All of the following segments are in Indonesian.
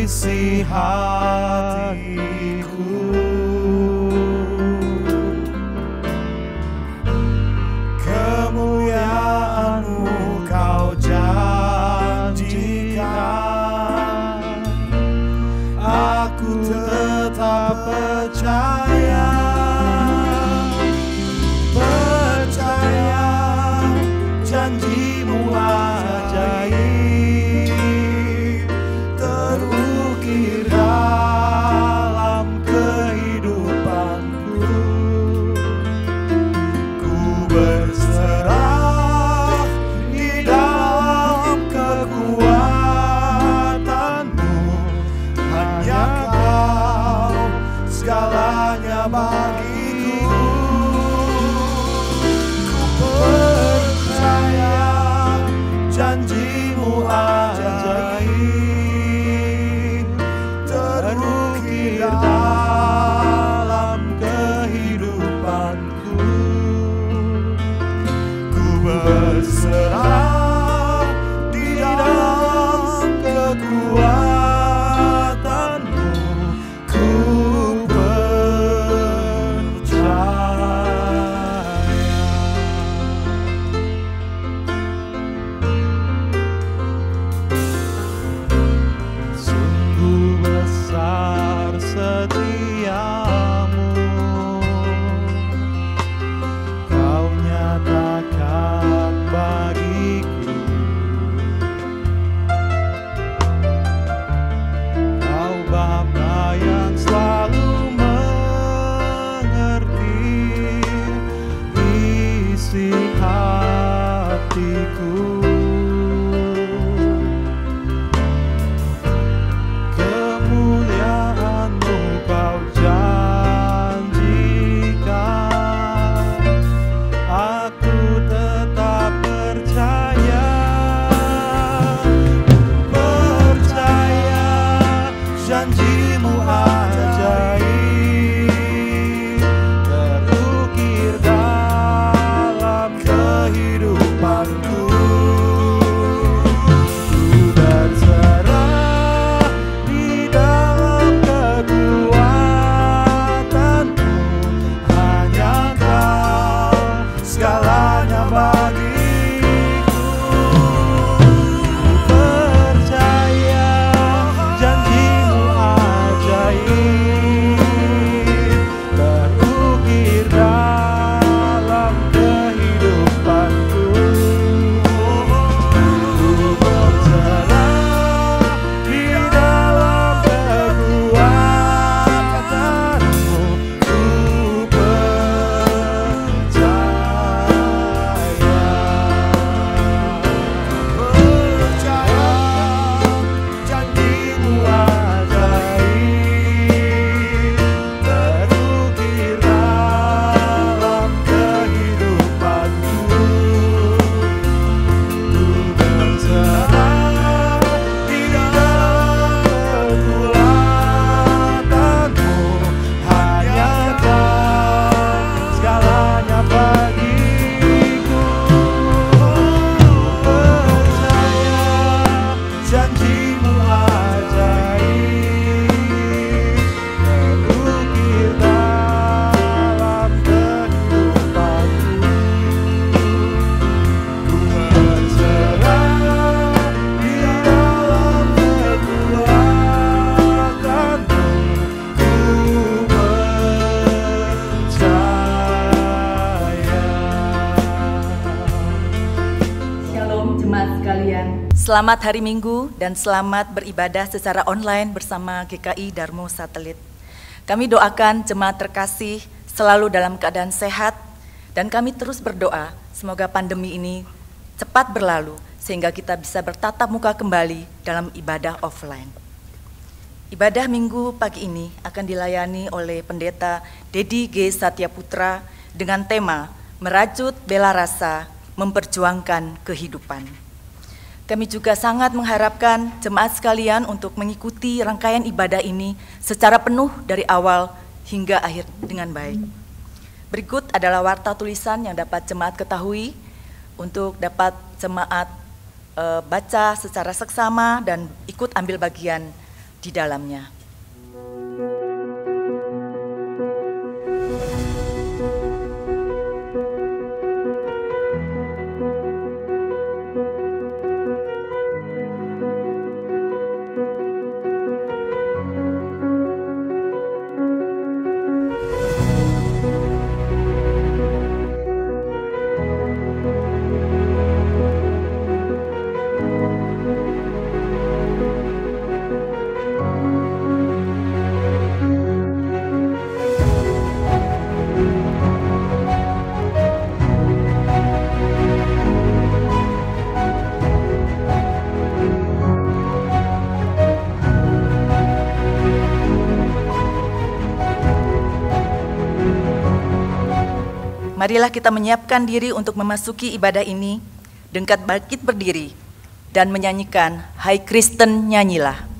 isi hatiku. Kemuliaan-Mu Kau janjikan, aku tetap percaya, janji-Mu ajaib terukir dalam kehidupanku. Ku berserah di dalam kekuatan-Mu, hanya Kau segalanya bagiku. Ku percaya janji-Mu ajaib terukir dalam kehidupanku. Ku berserah di dalam kekuatan-Mu, ku Selamat hari Minggu dan selamat beribadah secara online bersama GKI Darmo Satelit. Kami doakan jemaat terkasih selalu dalam keadaan sehat dan kami terus berdoa semoga pandemi ini cepat berlalu sehingga kita bisa bertatap muka kembali dalam ibadah offline. Ibadah Minggu pagi ini akan dilayani oleh Pendeta Dedi G. Satyaputra dengan tema Merajut Bela Rasa, Memperjuangkan Kehidupan. Kami juga sangat mengharapkan jemaat sekalian untuk mengikuti rangkaian ibadah ini secara penuh dari awal hingga akhir dengan baik. Berikut adalah warta tulisan yang dapat jemaat ketahui untuk dapat jemaat baca secara seksama dan ikut ambil bagian di dalamnya. Marilah kita menyiapkan diri untuk memasuki ibadah ini dengan bangkit berdiri dan menyanyikan Hai Kristen Nyanyilah.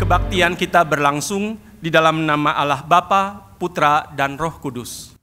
Kebaktian kita berlangsung di dalam nama Allah Bapa, Putra, dan Roh Kudus.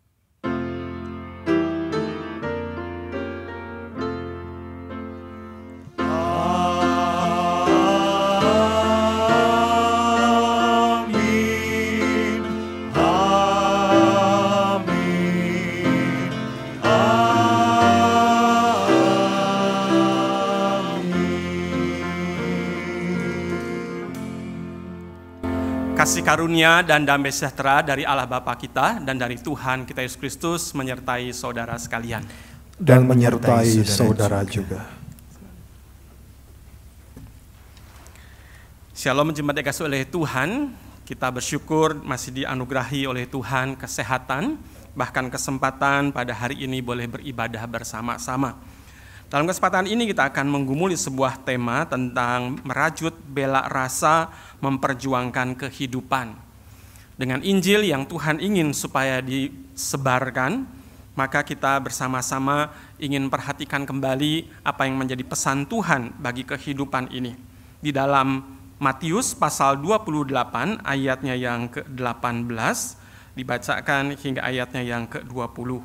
Kasih karunia dan damai sejahtera dari Allah Bapa kita dan dari Tuhan kita Yesus Kristus menyertai saudara sekalian. Dan menyertai saudara juga. Shalom jemaat yang dikasihi oleh Tuhan, kita bersyukur masih dianugerahi oleh Tuhan kesehatan, bahkan kesempatan pada hari ini boleh beribadah bersama-sama. Dalam kesempatan ini kita akan menggumuli sebuah tema tentang merajut bela rasa memperjuangkan kehidupan. Dengan Injil yang Tuhan ingin supaya disebarkan, maka kita bersama-sama ingin perhatikan kembali apa yang menjadi pesan Tuhan bagi kehidupan ini. Di dalam Matius pasal 28 ayatnya yang ke-18 dibacakan hingga ayatnya yang ke-20.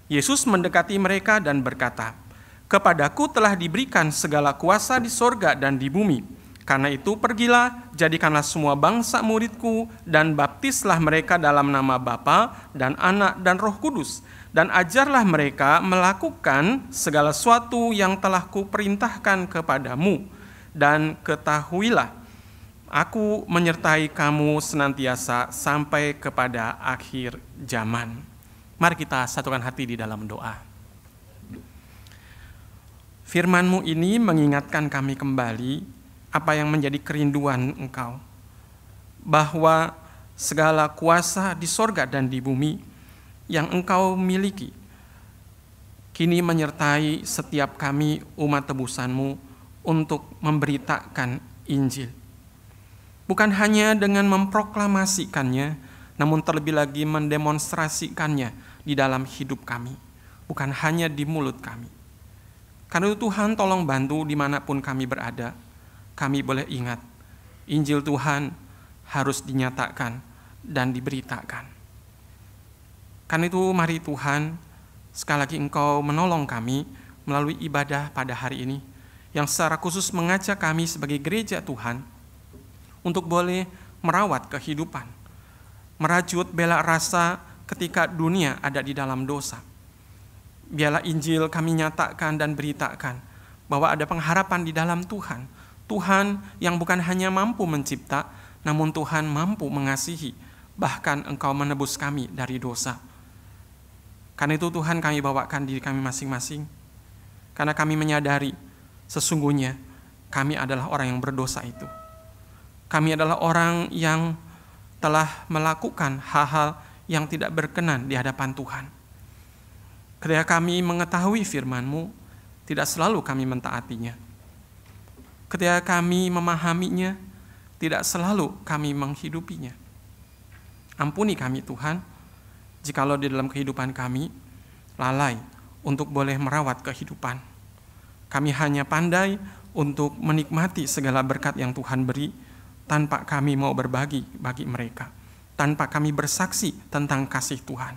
Yesus mendekati mereka dan berkata, "Kepadaku telah diberikan segala kuasa di sorga dan di bumi. Karena itu pergilah, jadikanlah semua bangsa muridku, dan baptislah mereka dalam nama Bapa dan Anak dan Roh Kudus. Dan ajarlah mereka melakukan segala sesuatu yang telah kuperintahkan kepadamu. Dan ketahuilah, aku menyertai kamu senantiasa sampai kepada akhir zaman. Mari kita satukan hati di dalam doa. Firman-Mu ini mengingatkan kami kembali apa yang menjadi kerinduan Engkau, bahwa segala kuasa di sorga dan di bumi yang Engkau miliki kini menyertai setiap kami umat tebusan-Mu untuk memberitakan Injil. Bukan hanya dengan memproklamasikannya, namun terlebih lagi mendemonstrasikannya di dalam hidup kami, bukan hanya di mulut kami. Karena itu Tuhan, tolong bantu dimanapun kami berada, kami boleh ingat, Injil Tuhan harus dinyatakan dan diberitakan. Karena itu mari Tuhan, sekali lagi Engkau menolong kami melalui ibadah pada hari ini, yang secara khusus mengajak kami sebagai gereja Tuhan untuk boleh merawat kehidupan, merajut bela rasa ketika dunia ada di dalam dosa. Biarlah Injil kami nyatakan dan beritakan bahwa ada pengharapan di dalam Tuhan. Tuhan yang bukan hanya mampu mencipta, namun Tuhan mampu mengasihi, bahkan Engkau menebus kami dari dosa. Karena itu Tuhan, kami bawakan diri kami masing-masing, karena kami menyadari sesungguhnya kami adalah orang yang berdosa itu. Kami adalah orang yang telah melakukan hal-hal yang tidak berkenan di hadapan Tuhan. Ketika kami mengetahui firman-Mu, tidak selalu kami mentaatinya. Ketika kami memahaminya, tidak selalu kami menghidupinya. Ampuni kami Tuhan, jikalau di dalam kehidupan kami lalai untuk boleh merawat kehidupan. Kami hanya pandai untuk menikmati segala berkat yang Tuhan beri, tanpa kami mau berbagi bagi mereka, tanpa kami bersaksi tentang kasih Tuhan.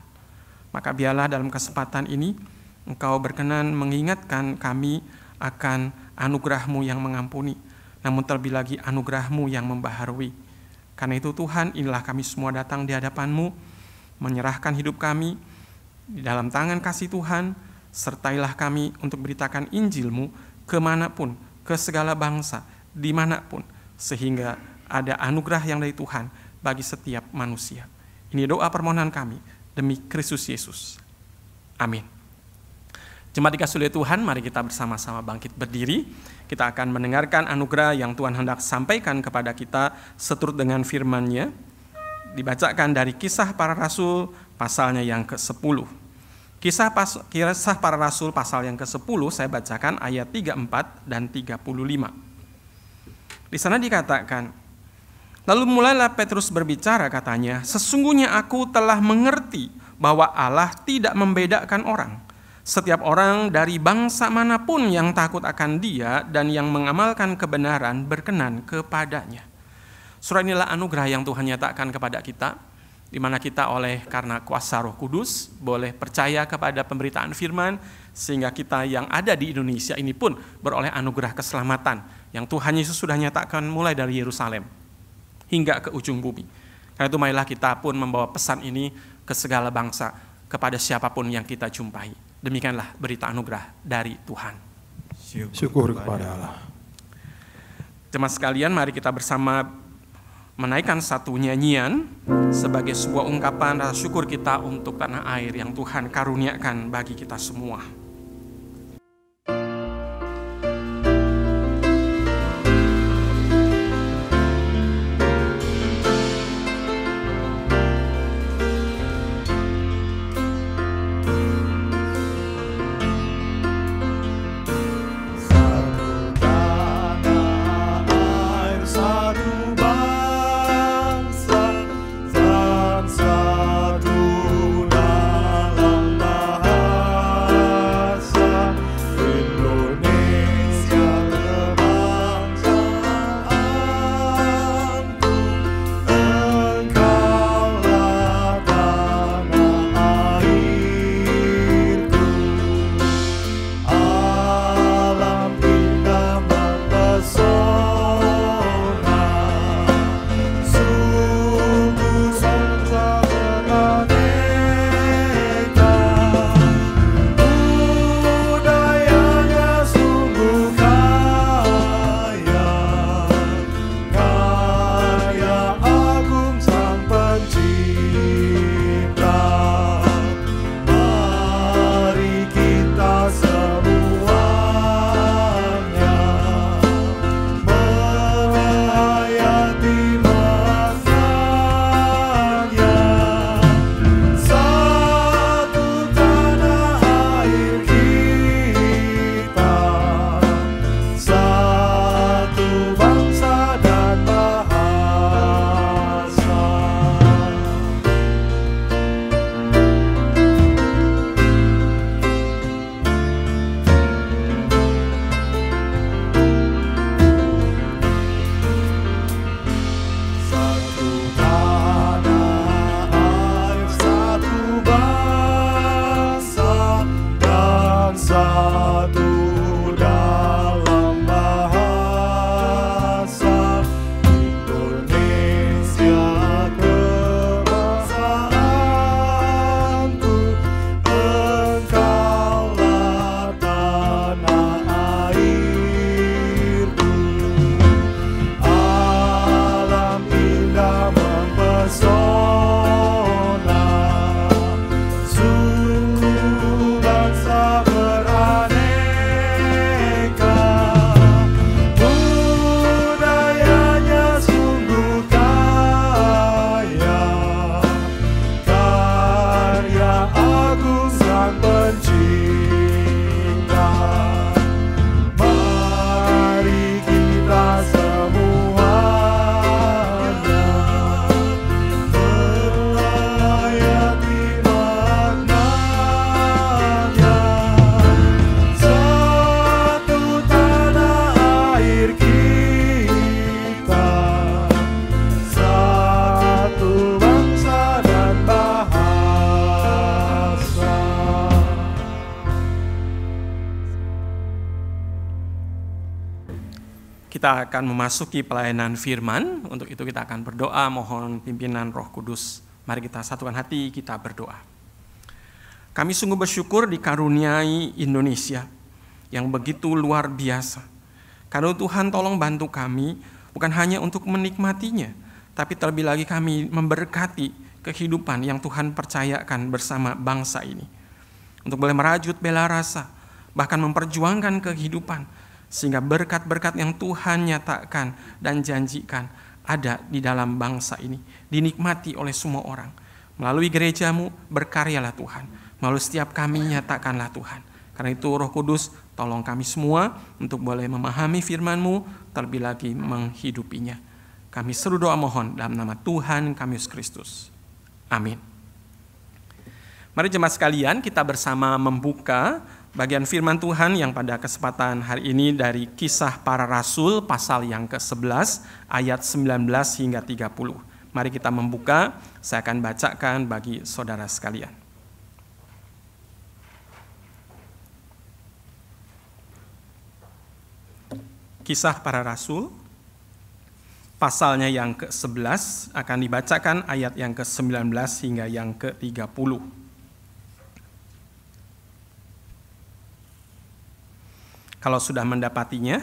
Maka biarlah dalam kesempatan ini Engkau berkenan mengingatkan kami akan anugerah-Mu yang mengampuni, namun terlebih lagi anugerah-Mu yang membaharui. Karena itu Tuhan, inilah kami semua datang di hadapan-Mu, menyerahkan hidup kami di dalam tangan kasih Tuhan. Sertailah kami untuk beritakan Injil-Mu kemanapun, ke segala bangsa, dimanapun, sehingga ada anugerah yang dari Tuhan bagi setiap manusia. Ini doa permohonan kami demi Kristus Yesus. Amin. Jemaat dikasih oleh Tuhan, mari kita bersama-sama bangkit berdiri. Kita akan mendengarkan anugerah yang Tuhan hendak sampaikan kepada kita seturut dengan firman-Nya. Dibacakan dari Kisah Para Rasul pasalnya yang ke-10. Kisah Para Rasul pasal yang ke-10, saya bacakan ayat 34 dan 35. Di sana dikatakan, lalu mulailah Petrus berbicara, katanya, sesungguhnya aku telah mengerti bahwa Allah tidak membedakan orang. Setiap orang dari bangsa manapun yang takut akan Dia dan yang mengamalkan kebenaran berkenan kepadanya. Surah inilah anugerah yang Tuhan nyatakan kepada kita, di mana kita oleh karena kuasa Roh Kudus boleh percaya kepada pemberitaan firman, sehingga kita yang ada di Indonesia ini pun beroleh anugerah keselamatan yang Tuhan Yesus sudah nyatakan mulai dari Yerusalem hingga ke ujung bumi. Karena itu marilah kita pun membawa pesan ini ke segala bangsa, kepada siapapun yang kita jumpai. Demikianlah berita anugerah dari Tuhan. Syukur kepada Allah. Jemaat sekalian, mari kita bersama menaikkan satu nyanyian sebagai sebuah ungkapan rasa syukur kita untuk tanah air yang Tuhan karuniakan bagi kita semua. Satu dalam bahasa Kita akan memasuki pelayanan firman. Untuk itu kita akan berdoa, mohon pimpinan Roh Kudus. Mari kita satukan hati, kita berdoa. Kami sungguh bersyukur dikaruniai Indonesia yang begitu luar biasa. Karena Tuhan tolong bantu kami, bukan hanya untuk menikmatinya, tapi terlebih lagi kami memberkati kehidupan yang Tuhan percayakan bersama bangsa ini. Untuk boleh merajut bela rasa, bahkan memperjuangkan kehidupan, sehingga berkat-berkat yang Tuhan nyatakan dan janjikan ada di dalam bangsa ini, dinikmati oleh semua orang. Melalui gerejamu berkaryalah Tuhan, melalui setiap kami nyatakanlah Tuhan. Karena itu Roh Kudus tolong kami semua untuk boleh memahami firman-Mu, terlebih lagi menghidupinya. Kami seru doa mohon dalam nama Tuhan kami Yesus Kristus. Amin. Mari jemaat sekalian, kita bersama membuka bagian firman Tuhan yang pada kesempatan hari ini dari Kisah Para Rasul pasal yang ke-11 ayat 19 hingga 30. Mari kita membuka, saya akan bacakan bagi saudara sekalian. Kisah Para Rasul pasalnya yang ke-11 akan dibacakan ayat yang ke-19 hingga yang ke-30. Kalau sudah mendapatinya,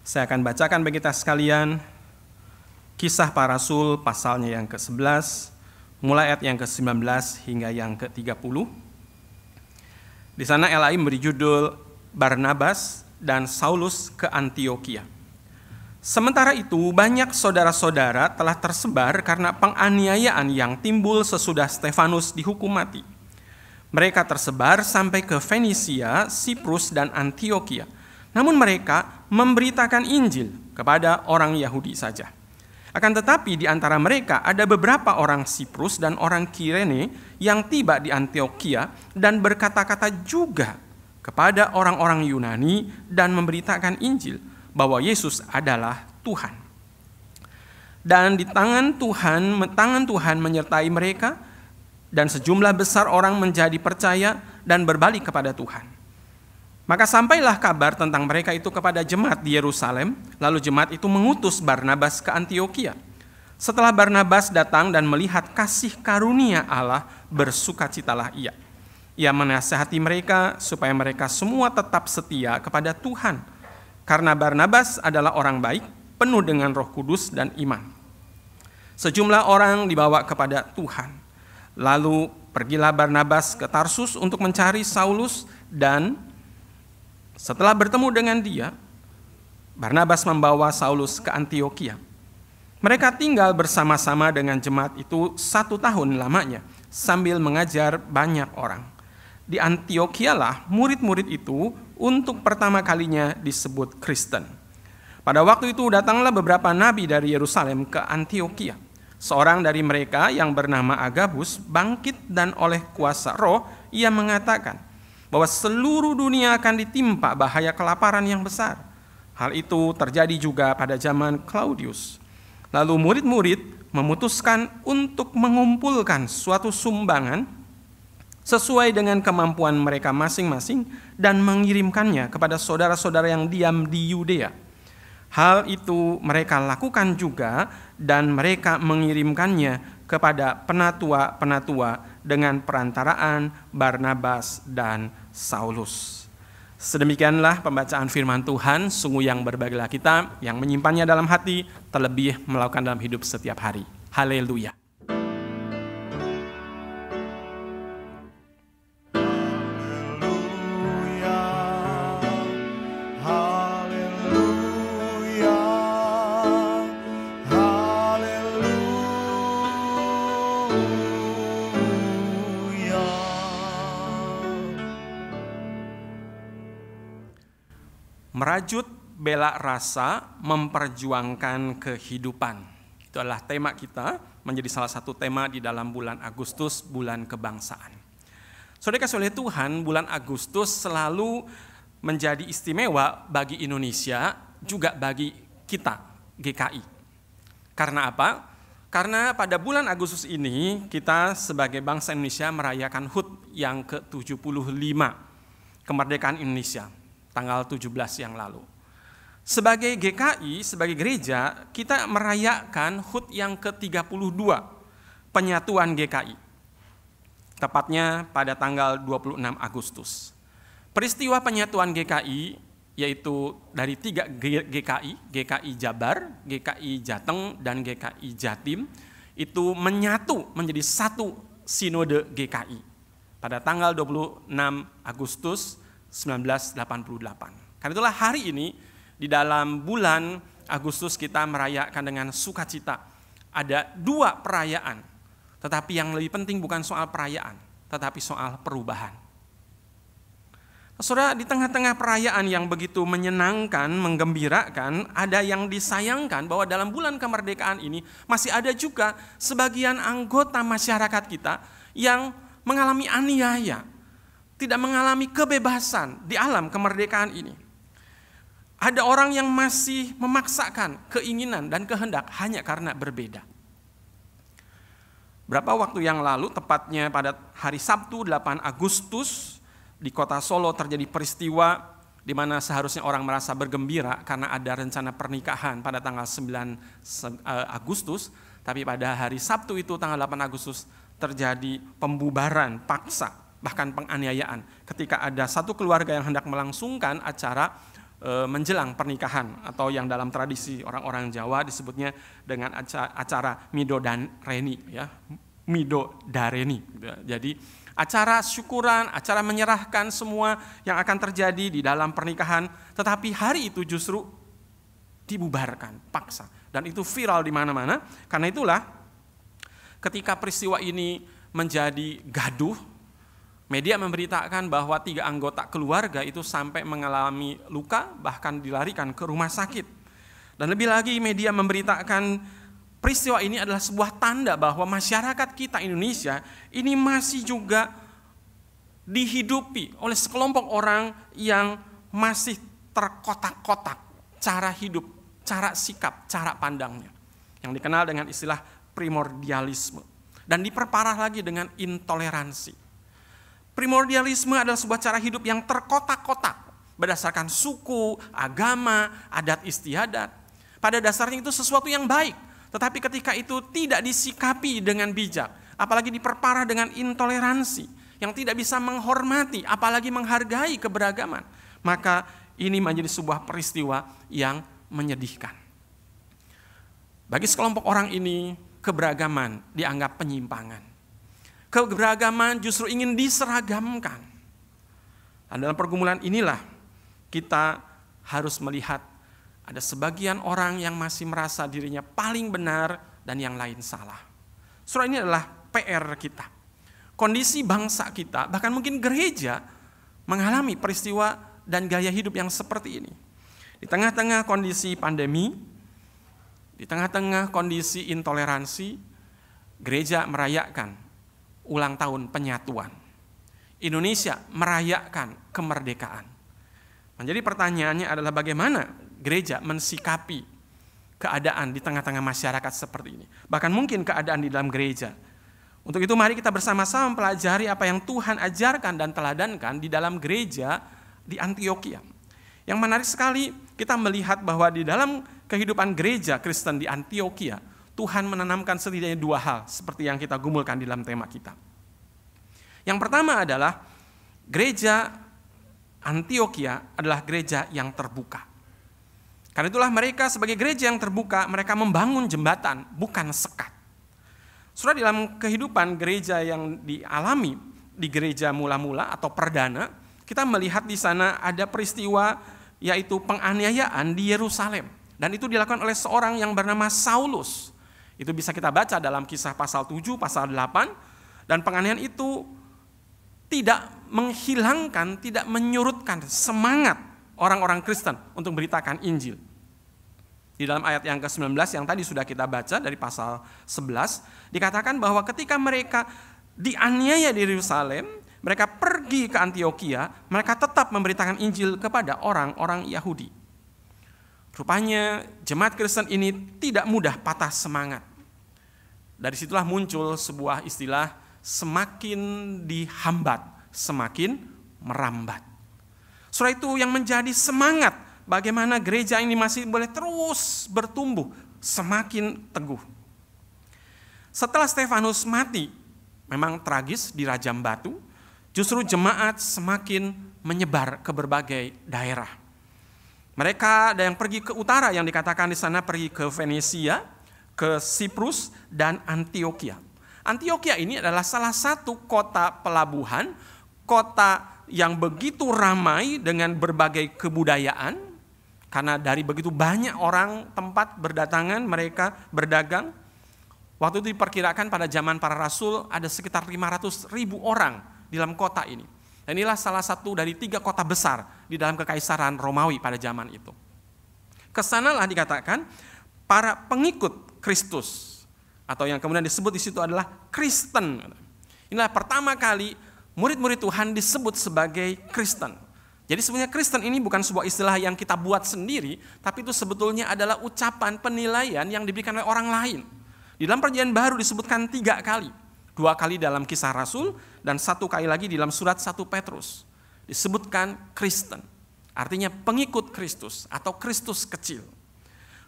saya akan bacakan bagi kita sekalian Kisah Para Rasul pasalnya yang ke-11, mulai ayat yang ke-19 hingga yang ke-30. Di sana LAI memberi judul Barnabas dan Saulus ke Antiokhia. Sementara itu banyak saudara-saudara telah tersebar karena penganiayaan yang timbul sesudah Stefanus dihukum mati. Mereka tersebar sampai ke Fenisia, Siprus, dan Antiokhia. Namun mereka memberitakan Injil kepada orang Yahudi saja. Akan tetapi di antara mereka ada beberapa orang Siprus dan orang Kirene yang tiba di Antiokhia dan berkata-kata juga kepada orang-orang Yunani dan memberitakan Injil bahwa Yesus adalah Tuhan. Dan di tangan Tuhan menyertai mereka, dan sejumlah besar orang menjadi percaya dan berbalik kepada Tuhan. Maka sampailah kabar tentang mereka itu kepada jemaat di Yerusalem, lalu jemaat itu mengutus Barnabas ke Antiokhia. Setelah Barnabas datang dan melihat kasih karunia Allah, bersukacitalah ia. Ia menasihati mereka supaya mereka semua tetap setia kepada Tuhan. Karena Barnabas adalah orang baik, penuh dengan Roh Kudus dan iman. Sejumlah orang dibawa kepada Tuhan. Lalu pergilah Barnabas ke Tarsus untuk mencari Saulus, dan setelah bertemu dengan dia, Barnabas membawa Saulus ke Antiokhia. Mereka tinggal bersama-sama dengan jemaat itu 1 tahun lamanya, sambil mengajar banyak orang. Di Antiokhia-lah murid-murid itu untuk pertama kalinya disebut Kristen. Pada waktu itu datanglah beberapa nabi dari Yerusalem ke Antiokhia. Seorang dari mereka yang bernama Agabus bangkit dan oleh kuasa roh ia mengatakan bahwa seluruh dunia akan ditimpa bahaya kelaparan yang besar. Hal itu terjadi juga pada zaman Claudius. Lalu murid-murid memutuskan untuk mengumpulkan suatu sumbangan sesuai dengan kemampuan mereka masing-masing dan mengirimkannya kepada saudara-saudara yang diam di Yudea. Hal itu mereka lakukan juga dan mereka mengirimkannya kepada penatua-penatua dengan perantaraan Barnabas dan Saulus. Sedemikianlah pembacaan firman Tuhan, sungguh yang berbahagialah kita yang menyimpannya dalam hati, terlebih melakukan dalam hidup setiap hari. Haleluya. Merajut bela rasa, memperjuangkan kehidupan. Itu adalah tema kita, menjadi salah satu tema di dalam bulan Agustus, bulan kebangsaan. Saudara kasih oleh Tuhan, bulan Agustus selalu menjadi istimewa bagi Indonesia, juga bagi kita, GKI. Karena apa? Karena pada bulan Agustus ini, kita sebagai bangsa Indonesia merayakan HUT yang ke-75, kemerdekaan Indonesia. Tanggal 17 yang lalu. Sebagai GKI, sebagai gereja, kita merayakan HUT yang ke-32, penyatuan GKI. Tepatnya pada tanggal 26 Agustus. Peristiwa penyatuan GKI, yaitu dari 3 GKI, GKI Jabar, GKI Jateng, dan GKI Jatim, itu menyatu menjadi satu sinode GKI pada tanggal 26 Agustus 1988. Karena itulah hari ini, di dalam bulan Agustus kita merayakan dengan sukacita. Ada 2 perayaan, tetapi yang lebih penting bukan soal perayaan, tetapi soal perubahan. Saudara, di tengah-tengah perayaan yang begitu menyenangkan, menggembirakan, ada yang disayangkan bahwa dalam bulan kemerdekaan ini masih ada juga sebagian anggota masyarakat kita yang mengalami aniaya, tidak mengalami kebebasan di alam kemerdekaan ini. Ada orang yang masih memaksakan keinginan dan kehendak hanya karena berbeda. Berapa waktu yang lalu, tepatnya pada hari Sabtu 8 Agustus, di kota Solo terjadi peristiwa di mana seharusnya orang merasa bergembira karena ada rencana pernikahan pada tanggal 9 Agustus, tapi pada hari Sabtu itu tanggal 8 Agustus terjadi pembubaran paksa, bahkan penganiayaan ketika ada satu keluarga yang hendak melangsungkan acara menjelang pernikahan, atau yang dalam tradisi orang-orang Jawa disebutnya dengan acara midodareni, ya, midodareni. Jadi acara syukuran, acara menyerahkan semua yang akan terjadi di dalam pernikahan, tetapi hari itu justru dibubarkan paksa, dan itu viral di mana-mana. Karena itulah ketika peristiwa ini menjadi gaduh, media memberitakan bahwa 3 anggota keluarga itu sampai mengalami luka, bahkan dilarikan ke rumah sakit. Dan lebih lagi, media memberitakan peristiwa ini adalah sebuah tanda bahwa masyarakat kita Indonesia ini masih juga dihidupi oleh sekelompok orang yang masih terkotak-kotak cara hidup, cara sikap, cara pandangnya, yang dikenal dengan istilah primordialisme, dan diperparah lagi dengan intoleransi. Primordialisme adalah sebuah cara hidup yang terkotak-kotak berdasarkan suku, agama, adat istiadat. Pada dasarnya itu sesuatu yang baik, tetapi ketika itu tidak disikapi dengan bijak, apalagi diperparah dengan intoleransi yang tidak bisa menghormati, apalagi menghargai keberagaman, maka ini menjadi sebuah peristiwa yang menyedihkan. Bagi sekelompok orang ini, keberagaman dianggap penyimpangan. Keberagaman justru ingin diseragamkan. Dan dalam pergumulan inilah kita harus melihat ada sebagian orang yang masih merasa dirinya paling benar dan yang lain salah. Saudara, ini adalah PR kita. Kondisi bangsa kita, bahkan mungkin gereja, mengalami peristiwa dan gaya hidup yang seperti ini. Di tengah-tengah kondisi pandemi, di tengah-tengah kondisi intoleransi, gereja merayakan ulang tahun penyatuan. Indonesia merayakan kemerdekaan. Menjadi pertanyaannya adalah bagaimana gereja mensikapi keadaan di tengah-tengah masyarakat seperti ini. Bahkan mungkin keadaan di dalam gereja. Untuk itu mari kita bersama-sama mempelajari apa yang Tuhan ajarkan dan teladankan di dalam gereja di Antiokhia. Yang menarik sekali, kita melihat bahwa di dalam kehidupan gereja Kristen di Antiokhia, Tuhan menanamkan setidaknya 2 hal seperti yang kita gumulkan di dalam tema kita. Yang pertama adalah gereja Antiokhia adalah gereja yang terbuka. Karena itulah mereka sebagai gereja yang terbuka, mereka membangun jembatan, bukan sekat. Saudara, dalam kehidupan gereja yang dialami di gereja mula-mula atau perdana, kita melihat di sana ada peristiwa yaitu penganiayaan di Yerusalem. Dan itu dilakukan oleh seorang yang bernama Saulus. Itu bisa kita baca dalam Kisah pasal 7, pasal 8. Dan penganiayaan itu tidak menghilangkan, tidak menyurutkan semangat orang-orang Kristen untuk beritakan Injil. Di dalam ayat yang ke-19 yang tadi sudah kita baca dari pasal 11, dikatakan bahwa ketika mereka dianiaya di Yerusalem, mereka pergi ke Antiokhia, mereka tetap memberitakan Injil kepada orang-orang Yahudi. Rupanya jemaat Kristen ini tidak mudah patah semangat. Dari situlah muncul sebuah istilah, semakin dihambat, semakin merambat. Saudara, itu yang menjadi semangat bagaimana gereja ini masih boleh terus bertumbuh, semakin teguh. Setelah Stefanus mati, memang tragis di rajam batu, justru jemaat semakin menyebar ke berbagai daerah. Mereka ada yang pergi ke utara, yang dikatakan di sana pergi ke Venesia, ke Siprus, dan Antioquia. Antioquia ini adalah salah satu kota pelabuhan, kota yang begitu ramai dengan berbagai kebudayaan, karena dari begitu banyak orang tempat berdatangan, mereka berdagang. Waktu itu diperkirakan pada zaman para rasul ada sekitar 500.000 orang di dalam kota ini. Dan inilah salah satu dari 3 kota besar di dalam kekaisaran Romawi pada zaman itu. Kesanalah dikatakan para pengikut Kristus, atau yang kemudian disebut di situ adalah Kristen. Inilah pertama kali murid-murid Tuhan disebut sebagai Kristen. Jadi sebenarnya Kristen ini bukan sebuah istilah yang kita buat sendiri, tapi itu sebetulnya adalah ucapan penilaian yang diberikan oleh orang lain. Di dalam Perjanjian Baru disebutkan 3 kali. 2 kali dalam Kisah Rasul dan 1 kali lagi di dalam surat 1 Petrus. Disebutkan Kristen. Artinya pengikut Kristus atau Kristus kecil.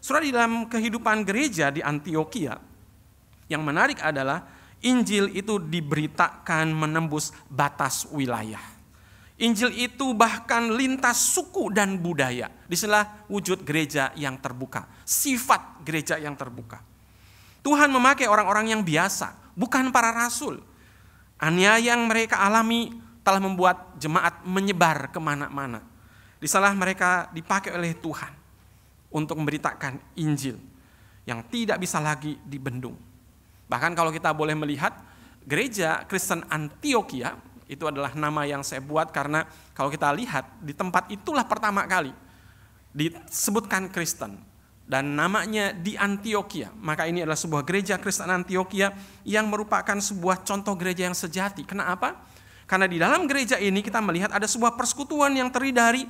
Saudara, di dalam kehidupan gereja di Antioquia, yang menarik adalah Injil itu diberitakan menembus batas wilayah. Injil itu bahkan lintas suku dan budaya. Disinilah wujud gereja yang terbuka, sifat gereja yang terbuka. Tuhan memakai orang-orang yang biasa, bukan para rasul. Aniaya yang mereka alami telah membuat jemaat menyebar kemana-mana. Disinilah mereka dipakai oleh Tuhan untuk memberitakan Injil yang tidak bisa lagi dibendung. Bahkan kalau kita boleh melihat, gereja Kristen Antioquia itu adalah nama yang saya buat karena kalau kita lihat di tempat itulah pertama kali disebutkan Kristen dan namanya di Antioquia. Maka ini adalah sebuah gereja Kristen Antioquia yang merupakan sebuah contoh gereja yang sejati. Kenapa? Karena di dalam gereja ini kita melihat ada sebuah persekutuan yang terdiri dari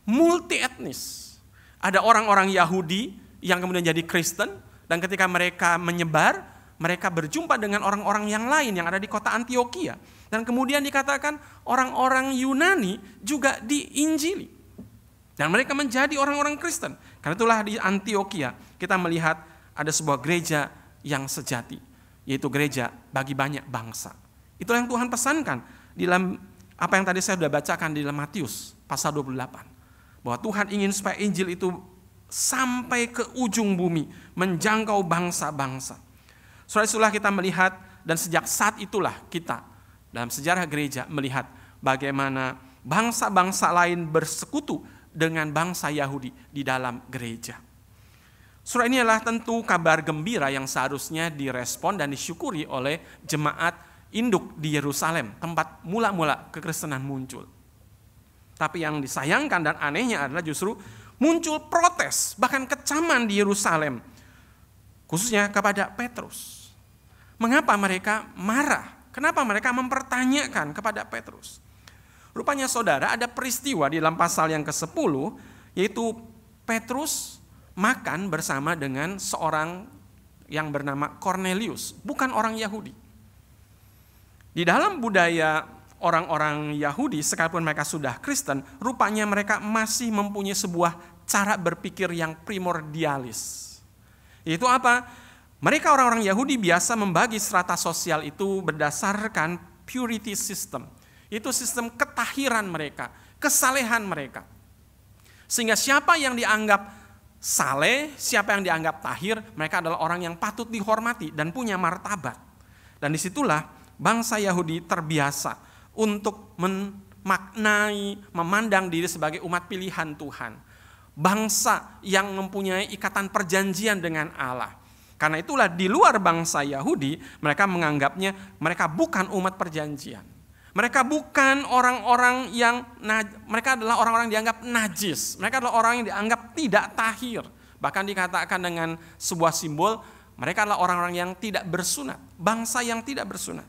multi etnis. Ada orang-orang Yahudi yang kemudian jadi Kristen, dan ketika mereka menyebar, mereka berjumpa dengan orang-orang yang lain yang ada di kota Antioquia. Dan kemudian dikatakan orang-orang Yunani juga diinjili. Dan mereka menjadi orang-orang Kristen. Karena itulah di Antioquia kita melihat ada sebuah gereja yang sejati. Yaitu gereja bagi banyak bangsa. Itulah yang Tuhan pesankan di dalam apa yang tadi saya sudah bacakan di dalam Matius pasal 28. Bahwa Tuhan ingin supaya Injil itu sampai ke ujung bumi. Menjangkau bangsa-bangsa. Saudara-saudara, kita melihat dan sejak saat itulah kita dalam sejarah gereja melihat bagaimana bangsa-bangsa lain bersekutu dengan bangsa Yahudi di dalam gereja. Saudara, ini adalah tentu kabar gembira yang seharusnya direspon dan disyukuri oleh jemaat induk di Yerusalem, tempat mula-mula kekristenan muncul. Tapi yang disayangkan dan anehnya adalah justru muncul protes, bahkan kecaman di Yerusalem, khususnya kepada Petrus. Mengapa mereka marah? Kenapa mereka mempertanyakan kepada Petrus? Rupanya saudara, ada peristiwa di dalam pasal yang ke-10, yaitu Petrus makan bersama dengan seorang yang bernama Cornelius, bukan orang Yahudi. Di dalam budaya orang-orang Yahudi, sekalipun mereka sudah Kristen, rupanya mereka masih mempunyai sebuah cara berpikir yang primordialis. Yaitu apa? Mereka orang-orang Yahudi biasa membagi strata sosial itu berdasarkan purity system. Itu sistem ketahiran mereka, kesalehan mereka. Sehingga siapa yang dianggap saleh, siapa yang dianggap tahir, mereka adalah orang yang patut dihormati dan punya martabat. Dan disitulah bangsa Yahudi terbiasa untuk memaknai, memandang diri sebagai umat pilihan Tuhan. Bangsa yang mempunyai ikatan perjanjian dengan Allah. Karena itulah di luar bangsa Yahudi, mereka menganggapnya mereka bukan umat perjanjian. Mereka bukan orang-orang yang, mereka adalah orang-orang yang dianggap najis. Mereka adalah orang yang dianggap tidak tahir. Bahkan dikatakan dengan sebuah simbol, mereka adalah orang-orang yang tidak bersunat. Bangsa yang tidak bersunat.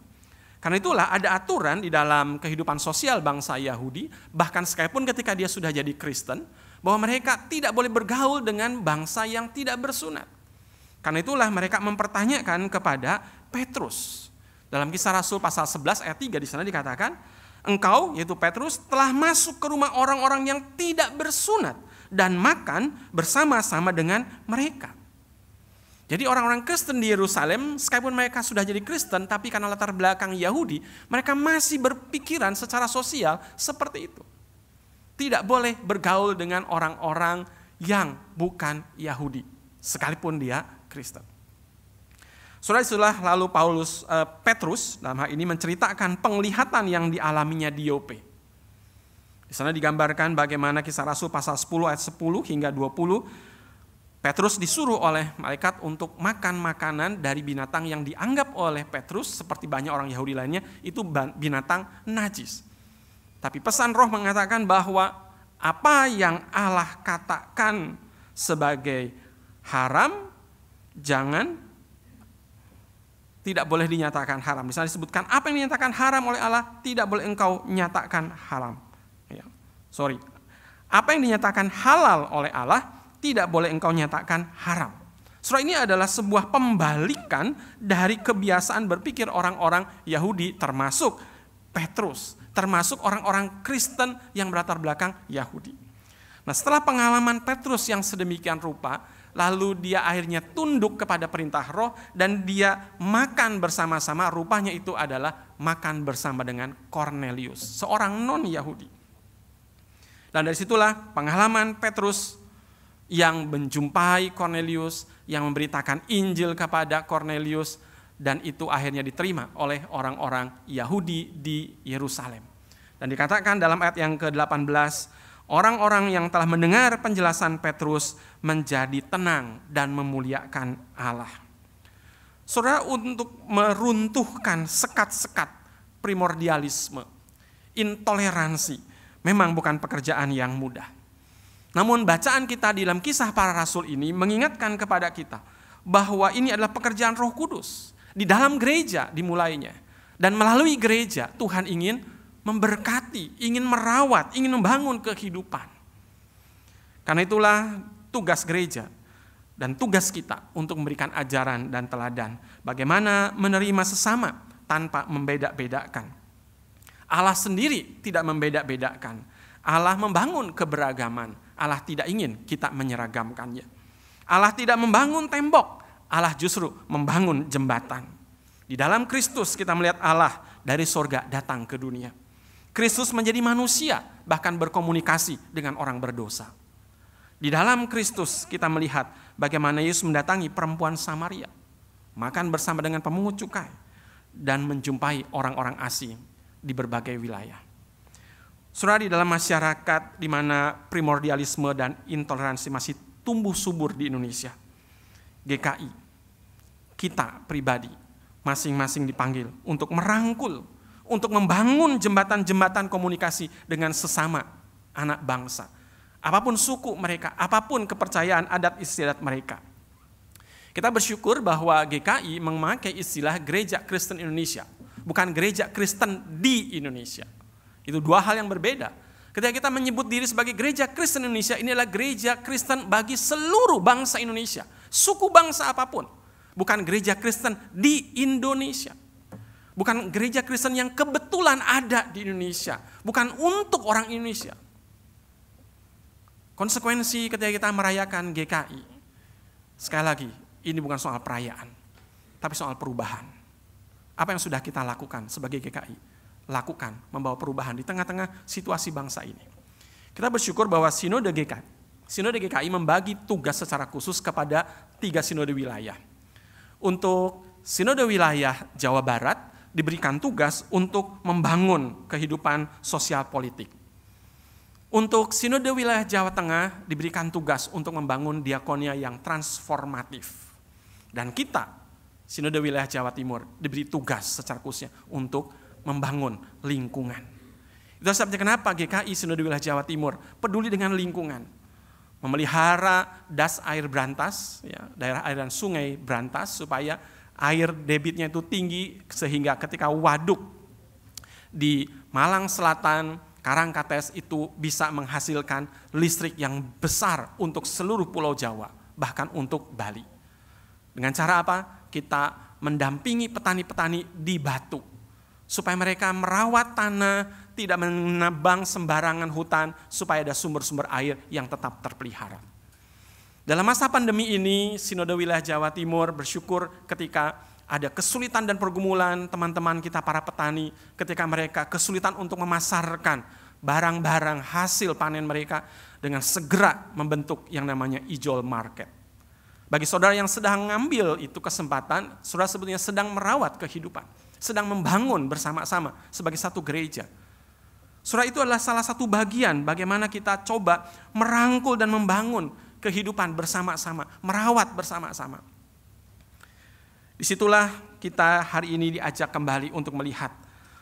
Karena itulah ada aturan di dalam kehidupan sosial bangsa Yahudi, bahkan sekalipun ketika dia sudah jadi Kristen, bahwa mereka tidak boleh bergaul dengan bangsa yang tidak bersunat. Karena itulah mereka mempertanyakan kepada Petrus. Dalam Kisah Rasul pasal 11 ayat 3 di sana dikatakan, engkau, yaitu Petrus, telah masuk ke rumah orang-orang yang tidak bersunat dan makan bersama-sama dengan mereka. Jadi orang-orang Kristen di Yerusalem, sekalipun mereka sudah jadi Kristen, tapi karena latar belakang Yahudi, mereka masih berpikiran secara sosial seperti itu. Tidak boleh bergaul dengan orang-orang yang bukan Yahudi, sekalipun dia Kristen. Saudara-saudara, lalu Petrus dalam hal ini menceritakan penglihatan yang dialaminya di Yope. Di sana digambarkan bagaimana Kisah Rasul pasal 10 ayat 10 hingga 20. Petrus disuruh oleh malaikat untuk makan makanan dari binatang yang dianggap oleh Petrus, seperti banyak orang Yahudi lainnya, itu binatang najis. Tapi pesan Roh mengatakan bahwa apa yang Allah katakan sebagai haram, tidak boleh dinyatakan haram. Misalnya disebutkan apa yang dinyatakan haram oleh Allah, tidak boleh engkau nyatakan haram. Apa yang dinyatakan halal oleh Allah, tidak boleh engkau nyatakan haram. Saudara, ini adalah sebuah pembalikan dari kebiasaan berpikir orang-orang Yahudi, termasuk Petrus, termasuk orang-orang Kristen yang berlatar belakang Yahudi. Nah, setelah pengalaman Petrus yang sedemikian rupa, lalu dia akhirnya tunduk kepada perintah Roh dan dia makan bersama-sama, rupanya itu adalah makan bersama dengan Kornelius, seorang non-Yahudi. Dan dari situlah pengalaman Petrus yang menjumpai Kornelius, yang memberitakan Injil kepada Kornelius, dan itu akhirnya diterima oleh orang-orang Yahudi di Yerusalem. Dan dikatakan dalam ayat yang ke-18, orang-orang yang telah mendengar penjelasan Petrus menjadi tenang dan memuliakan Allah. Saudara, untuk meruntuhkan sekat-sekat primordialisme, intoleransi, memang bukan pekerjaan yang mudah. Namun bacaan kita di dalam Kisah Para Rasul ini mengingatkan kepada kita bahwa ini adalah pekerjaan Roh Kudus. Di dalam gereja dimulainya. Dan melalui gereja Tuhan ingin memberkati, ingin merawat, ingin membangun kehidupan. Karena itulah tugas gereja dan tugas kita untuk memberikan ajaran dan teladan. Bagaimana menerima sesama tanpa membeda-bedakan. Allah sendiri tidak membeda-bedakan. Allah membangun keberagaman. Allah tidak ingin kita menyeragamkannya. Allah tidak membangun tembok. Allah justru membangun jembatan. Di dalam Kristus kita melihat Allah dari sorga datang ke dunia. Kristus menjadi manusia, bahkan berkomunikasi dengan orang berdosa. Di dalam Kristus kita melihat bagaimana Yesus mendatangi perempuan Samaria, makan bersama dengan pemungut cukai, dan menjumpai orang-orang asing di berbagai wilayah. Saudara, di dalam masyarakat di mana primordialisme dan intoleransi masih tumbuh subur di Indonesia, GKI, kita pribadi, masing-masing dipanggil untuk merangkul, untuk membangun jembatan-jembatan komunikasi dengan sesama anak bangsa. Apapun suku mereka, apapun kepercayaan adat istiadat mereka. Kita bersyukur bahwa GKI memakai istilah Gereja Kristen Indonesia, bukan Gereja Kristen di Indonesia. Itu dua hal yang berbeda. Ketika kita menyebut diri sebagai Gereja Kristen Indonesia, ini adalah gereja Kristen bagi seluruh bangsa Indonesia, suku bangsa apapun. Bukan gereja Kristen di Indonesia. Bukan gereja Kristen yang kebetulan ada di Indonesia. Bukan untuk orang Indonesia. Konsekuensi ketika kita merayakan GKI, sekali lagi, ini bukan soal perayaan, tapi soal perubahan. Apa yang sudah kita lakukan sebagai GKI? Lakukan, membawa perubahan di tengah-tengah situasi bangsa ini. Kita bersyukur bahwa Sinode GKI membagi tugas secara khusus kepada 3 sinode wilayah. Untuk Sinode wilayah Jawa Barat diberikan tugas untuk membangun kehidupan sosial politik. Untuk Sinode wilayah Jawa Tengah diberikan tugas untuk membangun diakonia yang transformatif. Dan kita, Sinode wilayah Jawa Timur, diberi tugas secara khususnya untuk membangun lingkungan. Itu sebabnya kenapa GKI Sinode Wilayah Jawa Timur peduli dengan lingkungan. Memelihara das air Brantas, ya, daerah aliran sungai Brantas, supaya air debitnya itu tinggi sehingga ketika waduk di Malang Selatan, Karangkates itu bisa menghasilkan listrik yang besar untuk seluruh Pulau Jawa, bahkan untuk Bali. Dengan cara apa? Kita mendampingi petani-petani di Batu, supaya mereka merawat tanah, tidak menebang sembarangan hutan, supaya ada sumber-sumber air yang tetap terpelihara. Dalam masa pandemi ini, Sinode Wilayah Jawa Timur bersyukur ketika ada kesulitan dan pergumulan teman-teman kita para petani, ketika mereka kesulitan untuk memasarkan barang-barang hasil panen mereka, dengan segera membentuk yang namanya ijol market. Bagi saudara yang sedang mengambil itu kesempatan, saudara sebetulnya sedang merawat kehidupan, sedang membangun bersama-sama sebagai satu gereja. Saudara, itu adalah salah satu bagian bagaimana kita coba merangkul dan membangun kehidupan bersama-sama, merawat bersama-sama. Disitulah kita hari ini diajak kembali untuk melihat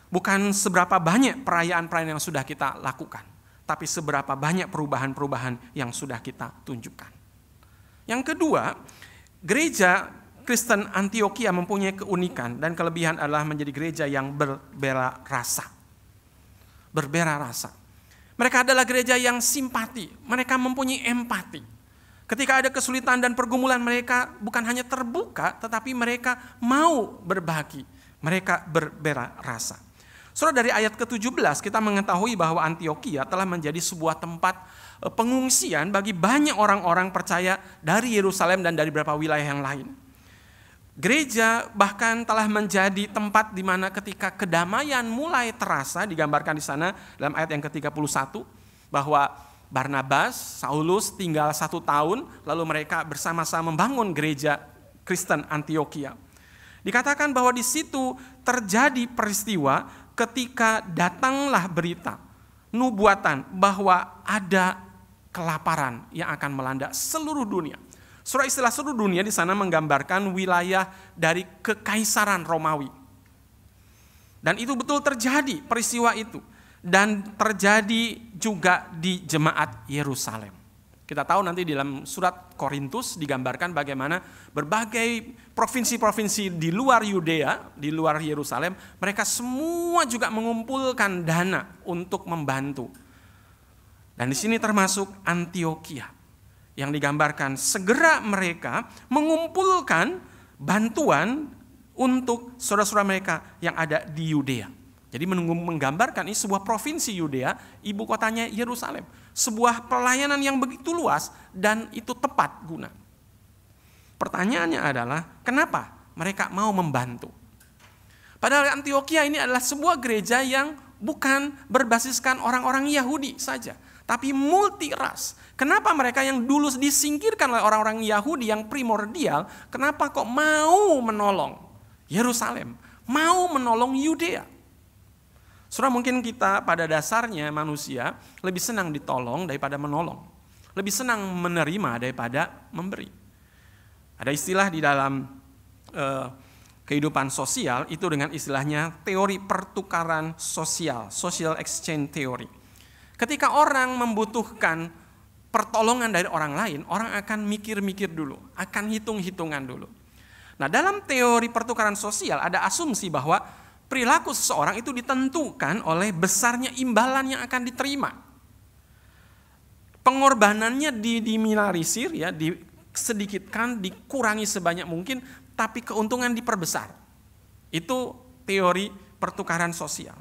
bukan seberapa banyak perayaan-perayaan yang sudah kita lakukan, tapi seberapa banyak perubahan-perubahan yang sudah kita tunjukkan. Yang kedua, gereja Kristen Antiokhia mempunyai keunikan dan kelebihan adalah menjadi gereja yang berbela rasa. Berbela rasa. Mereka adalah gereja yang simpati, mereka mempunyai empati. Ketika ada kesulitan dan pergumulan, mereka bukan hanya terbuka, tetapi mereka mau berbagi. Mereka berbela rasa. Saudara, dari ayat ke-17 kita mengetahui bahwa Antiokhia telah menjadi sebuah tempat pengungsian bagi banyak orang-orang percaya dari Yerusalem dan dari beberapa wilayah yang lain. Gereja bahkan telah menjadi tempat di mana ketika kedamaian mulai terasa, digambarkan di sana dalam ayat yang ke-31, bahwa Barnabas, Saulus tinggal 1 tahun, lalu mereka bersama-sama membangun gereja Kristen Antiokhia. Dikatakan bahwa di situ terjadi peristiwa ketika datanglah berita, nubuatan bahwa ada kelaparan yang akan melanda seluruh dunia. Surah istilah seluruh dunia di sana menggambarkan wilayah dari Kekaisaran Romawi. Dan itu betul terjadi peristiwa itu. Dan terjadi juga di jemaat Yerusalem. Kita tahu nanti di dalam surat Korintus digambarkan bagaimana berbagai provinsi-provinsi di luar Yudea, di luar Yerusalem, mereka semua juga mengumpulkan dana untuk membantu. Dan di sini termasuk Antiokhia yang digambarkan segera mereka mengumpulkan bantuan untuk saudara-saudara mereka yang ada di Yudea. Jadi menggambarkan ini sebuah provinsi Yudea, ibu kotanya Yerusalem. Sebuah pelayanan yang begitu luas dan itu tepat guna. Pertanyaannya adalah kenapa mereka mau membantu? Padahal Antiokhia ini adalah sebuah gereja yang bukan berbasiskan orang-orang Yahudi saja, tapi multi ras. Kenapa mereka yang dulu disingkirkan oleh orang-orang Yahudi yang primordial, kenapa kok mau menolong Yerusalem, mau menolong Yudea? Saudara, mungkin kita pada dasarnya manusia lebih senang ditolong daripada menolong. Lebih senang menerima daripada memberi. Ada istilah di dalam kehidupan sosial itu dengan istilahnya teori pertukaran sosial, social exchange theory. Ketika orang membutuhkan pertolongan dari orang lain, orang akan mikir-mikir dulu, akan hitung-hitungan dulu. Nah, dalam teori pertukaran sosial ada asumsi bahwa perilaku seseorang itu ditentukan oleh besarnya imbalan yang akan diterima. Pengorbanannya diminimalisir, ya, disedikitkan, dikurangi sebanyak mungkin, tapi keuntungan diperbesar. Itu teori pertukaran sosial.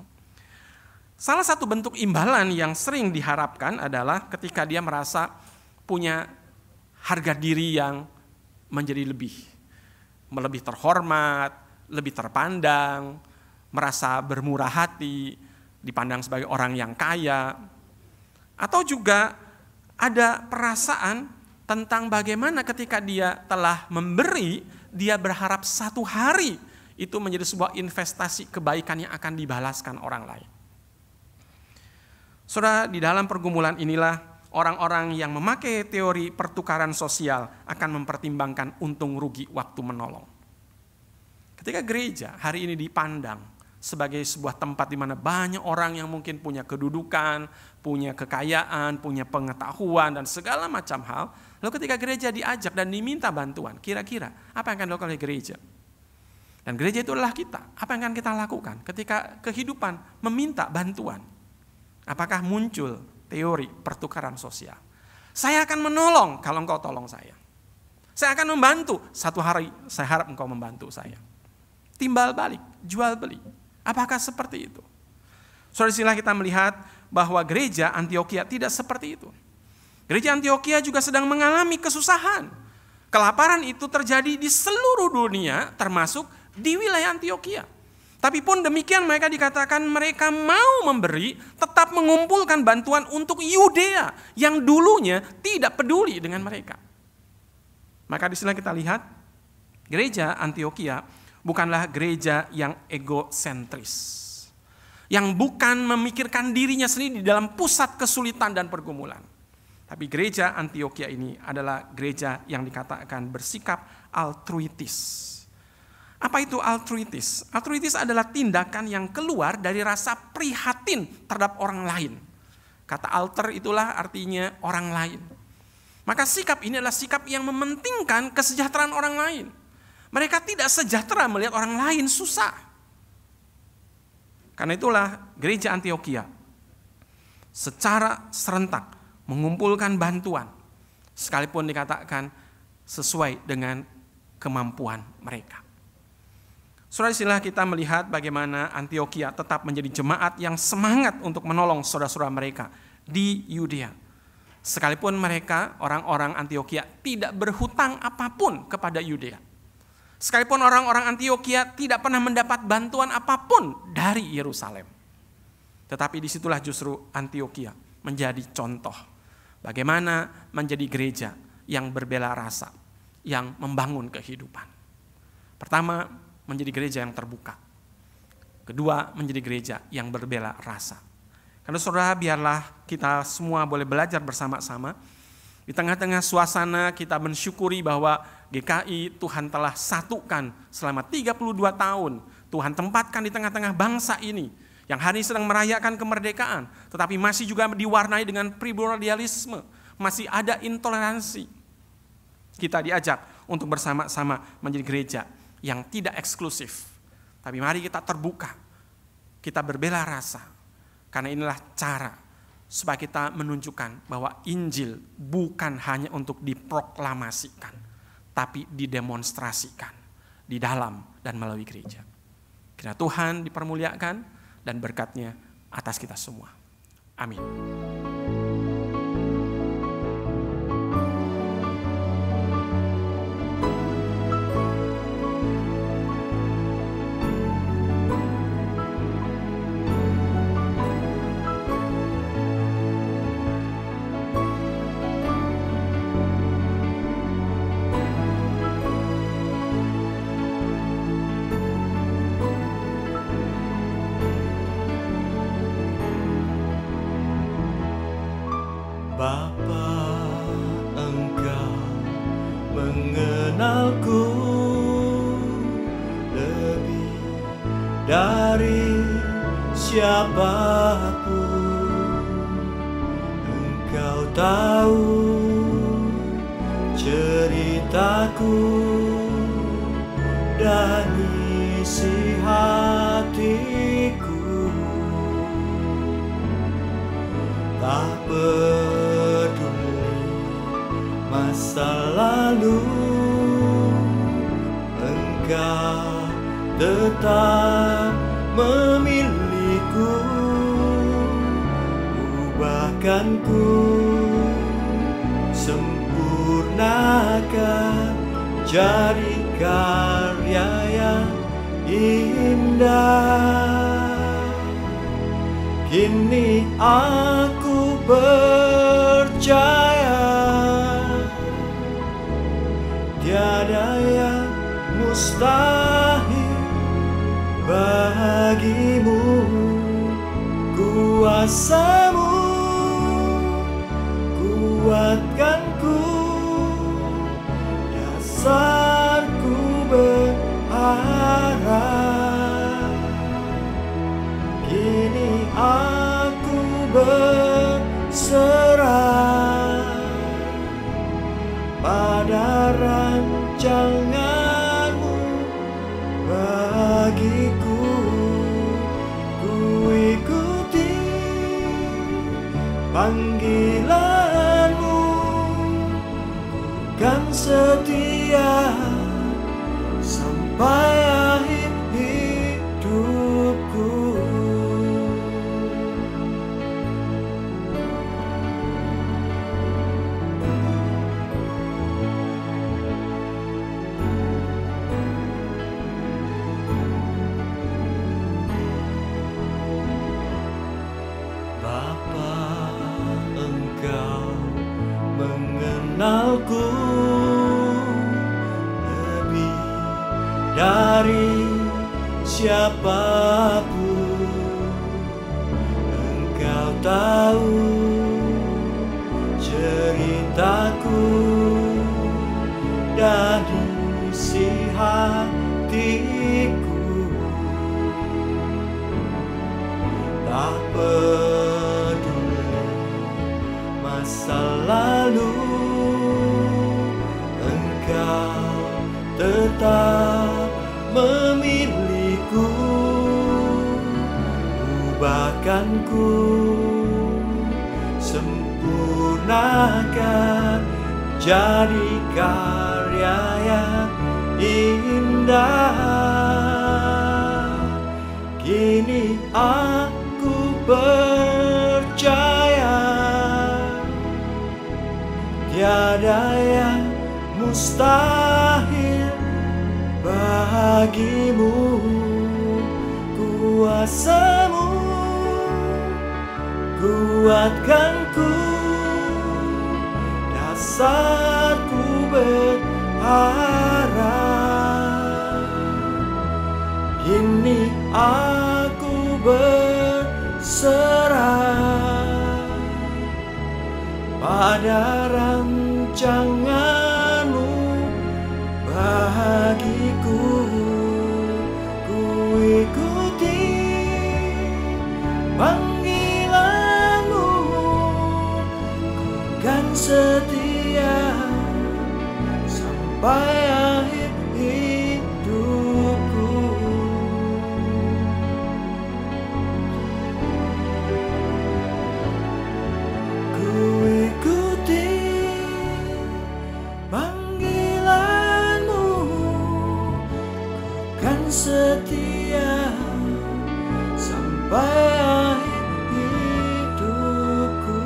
Salah satu bentuk imbalan yang sering diharapkan adalah ketika dia merasa punya harga diri yang menjadi lebih terhormat, lebih terpandang, merasa bermurah hati, dipandang sebagai orang yang kaya, atau juga ada perasaan tentang bagaimana ketika dia telah memberi, dia berharap satu hari itu menjadi sebuah investasi kebaikan yang akan dibalaskan orang lain. Saudara, di dalam pergumulan inilah orang-orang yang memakai teori pertukaran sosial akan mempertimbangkan untung rugi waktu menolong. Ketika gereja hari ini dipandang sebagai sebuah tempat di mana banyak orang yang mungkin punya kedudukan, punya kekayaan, punya pengetahuan dan segala macam hal, lalu ketika gereja diajak dan diminta bantuan, kira-kira apa yang akan dilakukan oleh gereja? Dan gereja itu adalah kita. Apa yang akan kita lakukan ketika kehidupan meminta bantuan? Apakah muncul teori pertukaran sosial? Saya akan menolong kalau engkau tolong saya. Saya akan membantu, satu hari saya harap engkau membantu saya. Timbal balik, jual beli. Apakah seperti itu? Saudara, silah kita melihat bahwa gereja Antiokhia tidak seperti itu. Gereja Antiokhia juga sedang mengalami kesusahan. Kelaparan itu terjadi di seluruh dunia, termasuk di wilayah Antiokhia. Tapi pun demikian mereka dikatakan mereka mau memberi, tetap mengumpulkan bantuan untuk Yudea yang dulunya tidak peduli dengan mereka. Maka di sini kita lihat gereja Antiokhia bukanlah gereja yang egosentris, yang bukan memikirkan dirinya sendiri di dalam pusat kesulitan dan pergumulan. Tapi gereja Antiokhia ini adalah gereja yang dikatakan bersikap altruitis. Apa itu altruitis? Altruitis adalah tindakan yang keluar dari rasa prihatin terhadap orang lain. Kata alter itulah artinya orang lain. Maka sikap ini adalah sikap yang mementingkan kesejahteraan orang lain. Mereka tidak sejahtera melihat orang lain susah. Karena itulah gereja Antiokhia secara serentak mengumpulkan bantuan, sekalipun dikatakan sesuai dengan kemampuan mereka. Saudara, silah kita melihat bagaimana Antiokhia tetap menjadi jemaat yang semangat untuk menolong saudara-saudara mereka di Yudea. Sekalipun mereka, orang-orang Antiokhia, tidak berhutang apapun kepada Yudea. Sekalipun orang-orang Antiokhia tidak pernah mendapat bantuan apapun dari Yerusalem. Tetapi disitulah justru Antiokhia menjadi contoh bagaimana menjadi gereja yang berbela rasa, yang membangun kehidupan. Pertama, menjadi gereja yang terbuka. Kedua, menjadi gereja yang berbela rasa. Karena saudara, biarlah kita semua boleh belajar bersama-sama. Di tengah-tengah suasana kita mensyukuri bahwa GKI Tuhan telah satukan selama 32 tahun. Tuhan tempatkan di tengah-tengah bangsa ini yang hari ini sedang merayakan kemerdekaan, tetapi masih juga diwarnai dengan primordialisme, masih ada intoleransi. Kita diajak untuk bersama-sama menjadi gereja yang tidak eksklusif, tapi mari kita terbuka, kita berbela rasa, karena inilah cara supaya kita menunjukkan bahwa Injil bukan hanya untuk diproklamasikan, tapi didemonstrasikan di dalam dan melalui gereja. Kiranya Tuhan dipermuliakan dan berkat-Nya atas kita semua. Amin. Bapa, Engkau mengenalku lebih dari siapapun. Engkau tahu ceritaku dan isi hatiku. Tak peduli masa lalu, Engkau tetap memilihku. Ubahkanku, sempurnakan, jadi karya yang indah. Kini aku percaya tiada yang mustahil bagimu. Kuasa-Mu kuatkanku, dasarku berharap. Kini aku berserah pada rancangan-Mu bagiku. Ku ikuti panggilan-Mu, kan setia sampai akhir hidupku. dari siapapun. Engkau tahu ceritaku dan isi hatiku. Tak peduli masa lalu, Engkau tetap memilihku. Ubahkanku, sempurnakan, jadi karya yang indah. Kini aku percaya tiada yang mustahil bagimu. Kuasamu kuatkanku, dasarku berharap. Kini aku berserah pada rancanganmu bagiku. Ku ikuti panggilanmu, ku kan setia sampai akhir hidupku. Ku ikuti panggilanmu, ku kan setia sampai akhir hidupku.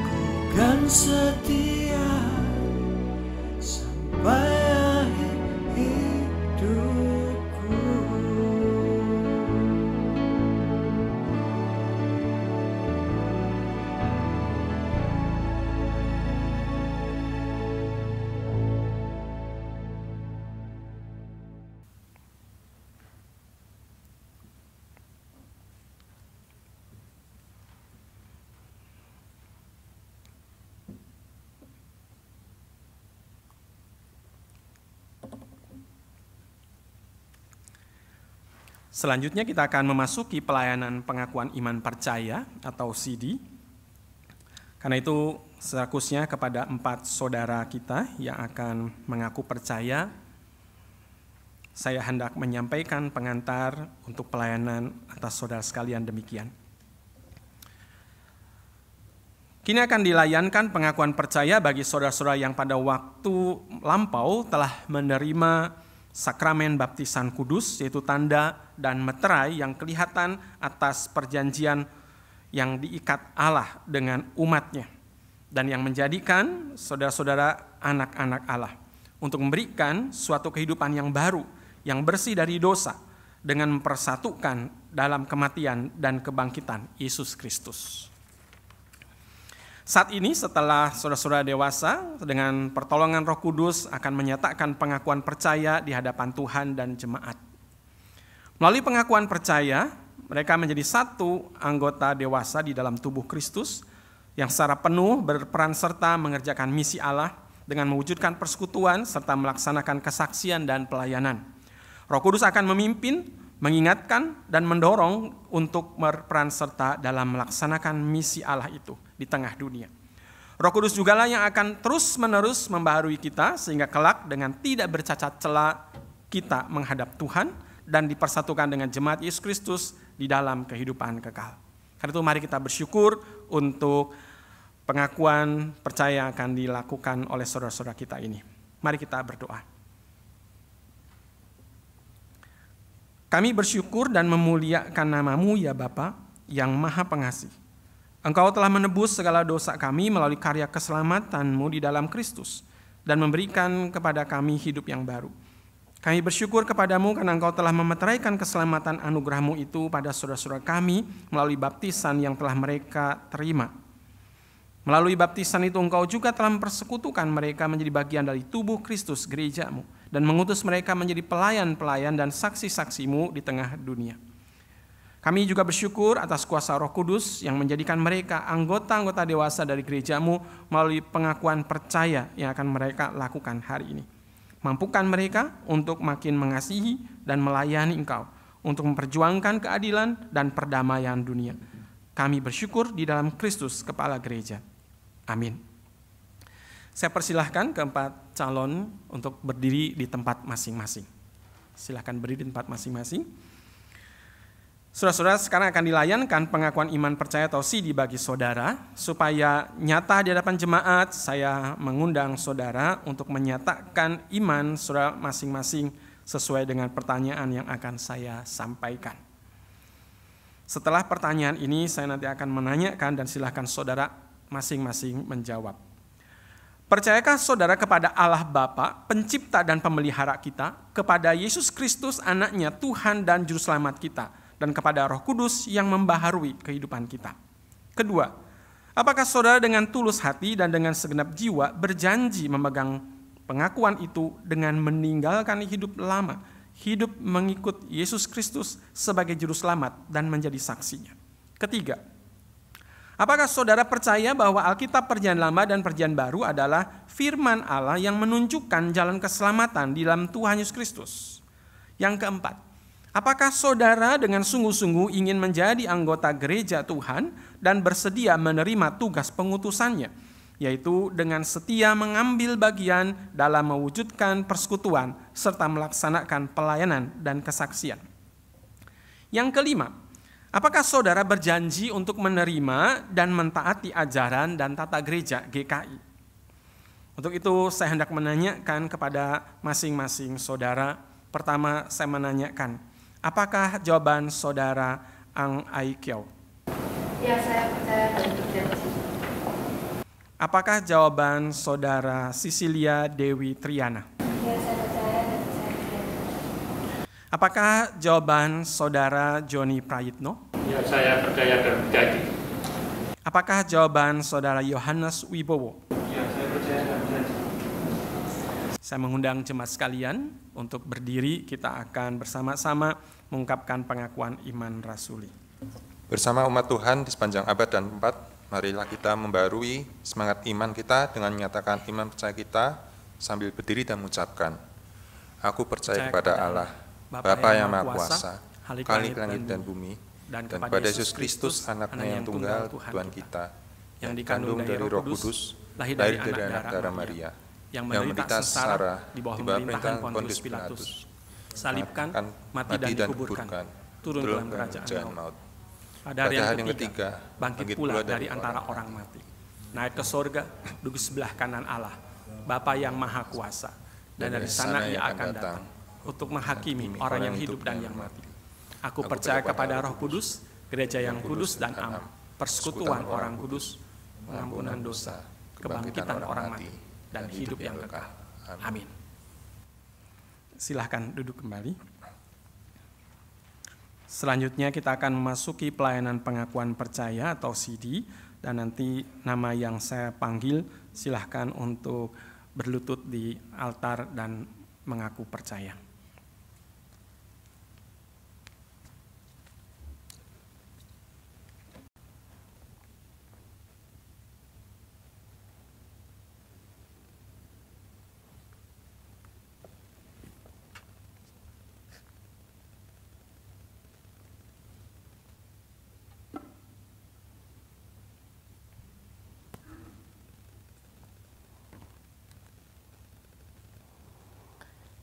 Ku kan setia sampai akhir hidupku. Selanjutnya kita akan memasuki pelayanan pengakuan iman percaya atau CD. Karena itu seharusnya kepada 4 saudara kita yang akan mengaku percaya, saya hendak menyampaikan pengantar untuk pelayanan atas saudara sekalian demikian. Kini akan dilayankan pengakuan percaya bagi saudara-saudara yang pada waktu lampau telah menerima sakramen baptisan kudus, yaitu tanda dan meterai yang kelihatan atas perjanjian yang diikat Allah dengan umatnya, dan yang menjadikan saudara-saudara anak-anak Allah untuk memberikan suatu kehidupan yang baru, yang bersih dari dosa, dengan mempersatukan dalam kematian dan kebangkitan Yesus Kristus. Saat ini setelah saudara-saudara dewasa dengan pertolongan Roh Kudus akan menyatakan pengakuan percaya di hadapan Tuhan dan jemaat. Melalui pengakuan percaya, mereka menjadi satu anggota dewasa di dalam tubuh Kristus yang secara penuh berperan serta mengerjakan misi Allah dengan mewujudkan persekutuan serta melaksanakan kesaksian dan pelayanan. Roh Kudus akan memimpin, mengingatkan, dan mendorong untuk berperan serta dalam melaksanakan misi Allah itu di tengah dunia. Roh Kudus jugalah yang akan terus-menerus membaharui kita sehingga kelak dengan tidak bercacat celah kita menghadap Tuhan dan dipersatukan dengan jemaat Yesus Kristus di dalam kehidupan kekal. Karena itu mari kita bersyukur untuk pengakuan percaya akan dilakukan oleh saudara-saudara kita ini. Mari kita berdoa. Kami bersyukur dan memuliakan nama-Mu ya Bapa yang Maha Pengasih. Engkau telah menebus segala dosa kami melalui karya keselamatan-Mu di dalam Kristus dan memberikan kepada kami hidup yang baru. Kami bersyukur kepadamu karena Engkau telah memeteraikan keselamatan anugerah-Mu itu pada saudara-saudara kami melalui baptisan yang telah mereka terima. Melalui baptisan itu engkau juga telah mempersekutukan mereka menjadi bagian dari tubuh Kristus, gerejamu, dan mengutus mereka menjadi pelayan-pelayan dan saksi-saksimu di tengah dunia. Kami juga bersyukur atas kuasa Roh Kudus yang menjadikan mereka anggota-anggota dewasa dari gerejamu melalui pengakuan percaya yang akan mereka lakukan hari ini. Mampukan mereka untuk makin mengasihi dan melayani engkau, untuk memperjuangkan keadilan dan perdamaian dunia. Kami bersyukur di dalam Kristus, Kepala Gereja. Amin. Saya persilahkan keempat calon untuk berdiri di tempat masing-masing. Silakan berdiri di tempat masing-masing. Saudara-saudara, sekarang akan dilayankan pengakuan iman percaya atau CD bagi saudara. Supaya nyata di hadapan jemaat, saya mengundang saudara untuk menyatakan iman saudara masing-masing sesuai dengan pertanyaan yang akan saya sampaikan. Setelah pertanyaan ini, saya nanti akan menanyakan dan silakan saudara masing-masing menjawab. Percayakah saudara kepada Allah Bapa, pencipta dan pemelihara kita, kepada Yesus Kristus anaknya Tuhan dan Juru Selamat kita, dan kepada Roh Kudus yang membaharui kehidupan kita? Kedua, apakah saudara dengan tulus hati dan dengan segenap jiwa berjanji memegang pengakuan itu dengan meninggalkan hidup lama, hidup mengikut Yesus Kristus sebagai Juru Selamat dan menjadi saksinya? Ketiga, apakah saudara percaya bahwa Alkitab Perjanjian Lama dan Perjanjian Baru adalah firman Allah yang menunjukkan jalan keselamatan di dalam Tuhan Yesus Kristus? Yang keempat, apakah saudara dengan sungguh-sungguh ingin menjadi anggota gereja Tuhan dan bersedia menerima tugas pengutusannya, yaitu dengan setia mengambil bagian dalam mewujudkan persekutuan serta melaksanakan pelayanan dan kesaksian? Yang kelima, apakah saudara berjanji untuk menerima dan mentaati ajaran dan tata gereja GKI? Untuk itu saya hendak menanyakan kepada masing-masing saudara. Pertama saya menanyakan, apakah jawaban saudara Ang Ai Kiau? Ya, saya percaya dan berjanji. Apakah jawaban saudara Sisilia Dewi Triana? Ya, saya percaya dan saya berjanji. Apakah jawaban saudara Joni Prayitno? Ya, saya percaya dan berjanji. Apakah jawaban saudara Yohanes Wibowo? Ya, saya percaya dan berjanji. Saya mengundang jemaat sekalian untuk berdiri, kita akan bersama-sama mengungkapkan pengakuan iman rasuli. Bersama umat Tuhan di sepanjang abad dan tempat, marilah kita membarui semangat iman kita dengan menyatakan iman percaya kita sambil berdiri dan mengucapkan, aku percaya kepada Allah, Bapa yang Maha Kuasa, Khalik langit dan bumi, dan kepada Yesus Kristus, anaknya yang tunggal, Tuhan kita, yang dikandung dari Roh Kudus, lahir dari anak darah Maria, yang menderita sengsara di bawah pemerintahan Pontius Pilatus, salibkan, mati dan dikuburkan, turun dalam kerajaan maut. Pada hari yang ketiga, bangkit pula dari antara orang mati, naik ke sorga, duduk sebelah kanan Allah, Bapa yang Maha Kuasa, dan dari sana Ia akan datang untuk menghakimi orang yang hidup dan yang mati. Aku percaya kepada Roh Kudus, gereja yang kudus dan am, persekutuan orang kudus, pengampunan dosa, kebangkitan orang mati, dan hidup yang kekal. Amin. Silahkan duduk kembali. Selanjutnya kita akan memasuki pelayanan pengakuan percaya atau CD, dan nanti nama yang saya panggil silahkan untuk berlutut di altar dan mengaku percaya.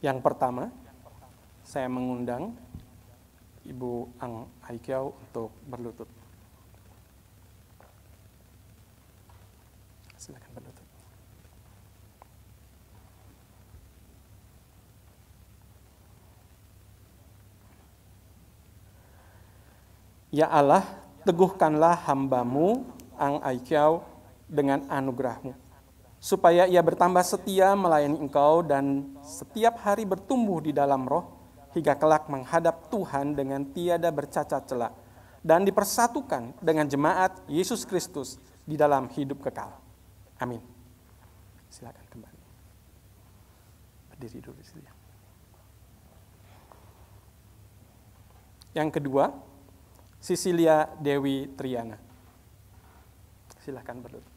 Yang pertama, saya mengundang Ibu Ang Ai Kiau untuk berlutut. Silakan berlutut. Ya Allah, teguhkanlah hamba-Mu Ang Ai Kiau dengan anugerah-Mu, supaya ia bertambah setia melayani Engkau dan setiap hari bertumbuh di dalam roh, hingga kelak menghadap Tuhan dengan tiada bercacat celah, dan dipersatukan dengan jemaat Yesus Kristus di dalam hidup kekal. Amin. Silakan kembali. Berdiri dulu di sini. Yang kedua, Cecilia Dewi Triana. Silakan berdiri.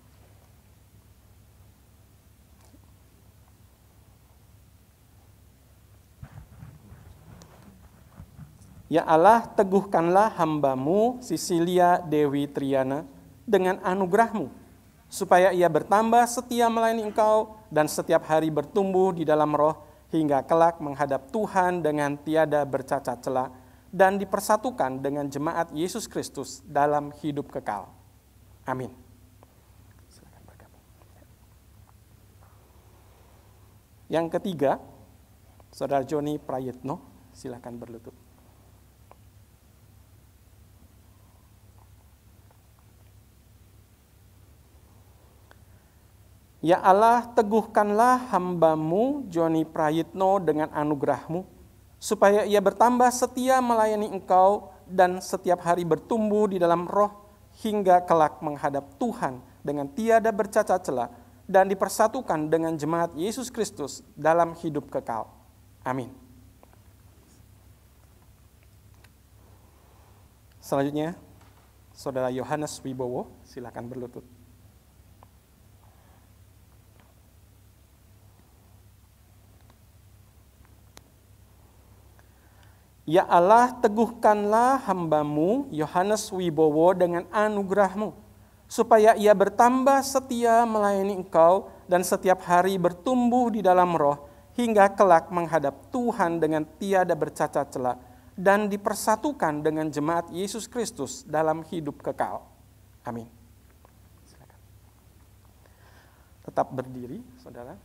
Ya Allah, teguhkanlah hamba-Mu Cecilia Dewi Triana dengan anugerah-Mu, supaya ia bertambah setia melayani Engkau dan setiap hari bertumbuh di dalam roh hingga kelak menghadap Tuhan dengan tiada bercacat celah dan dipersatukan dengan jemaat Yesus Kristus dalam hidup kekal. Amin. Silakan bergabung. Yang ketiga, Saudara Joni Prayitno, silakan berlutut. Ya Allah, teguhkanlah hamba-Mu Joni Prayitno dengan anugerah-Mu, supaya ia bertambah setia melayani Engkau dan setiap hari bertumbuh di dalam roh hingga kelak menghadap Tuhan dengan tiada bercacat celah dan dipersatukan dengan jemaat Yesus Kristus dalam hidup kekal. Amin. Selanjutnya, Saudara Yohanes Wibowo, silakan berlutut. Ya Allah, teguhkanlah hamba-Mu Yohanes Wibowo dengan anugerah-Mu, supaya ia bertambah setia melayani Engkau dan setiap hari bertumbuh di dalam roh hingga kelak menghadap Tuhan dengan tiada bercacat celah dan dipersatukan dengan jemaat Yesus Kristus dalam hidup kekal. Amin. Silakan. Tetap berdiri, saudara.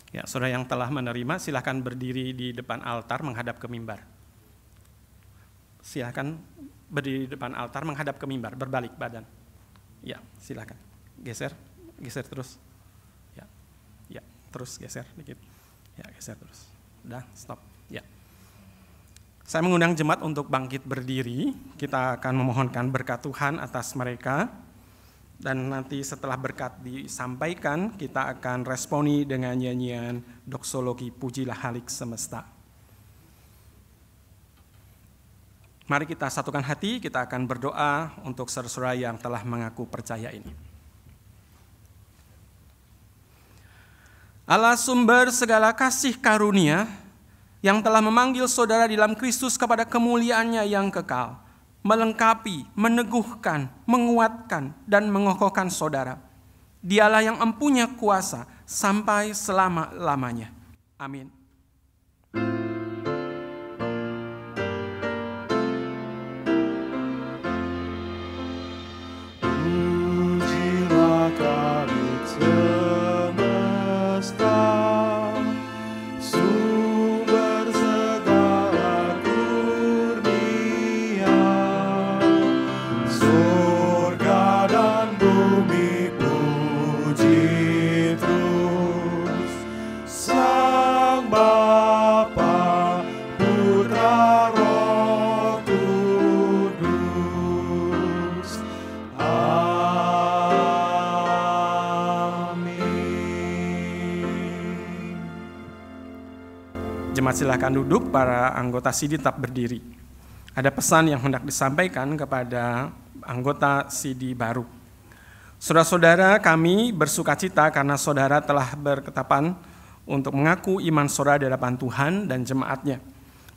Ya, saudara yang telah menerima, silakan berdiri di depan altar menghadap ke mimbar. Silakan berdiri di depan altar menghadap ke mimbar, berbalik badan. Ya, silakan. Geser terus. Ya, terus geser dikit. Ya, geser terus. Udah, stop. Ya. Saya mengundang jemaat untuk bangkit berdiri. Kita akan memohonkan berkat Tuhan atas mereka. Dan nanti setelah berkat disampaikan, kita akan responi dengan nyanyian doksologi Pujilah Halik Semesta. Mari kita satukan hati, kita akan berdoa untuk saudara-saudara yang telah mengaku percaya ini. Allah sumber segala kasih karunia, yang telah memanggil saudara di dalam Kristus kepada kemuliaannya yang kekal, melengkapi, meneguhkan, menguatkan, dan mengokohkan saudara. Dialah yang empunya kuasa sampai selama-lamanya. Amin. Pujilah Halik semesta, sumber segala kurnia, surga dan bumi puji terus Sang Bapa, Putra, Roh Kudus. Amin. Jemaat silakan duduk, para anggota SIDI tetap berdiri. Ada pesan yang hendak disampaikan kepada anggota SIDI baru. Saudara-saudara, kami bersukacita karena saudara telah berketetapan untuk mengaku iman saudara di hadapan Tuhan dan jemaatnya.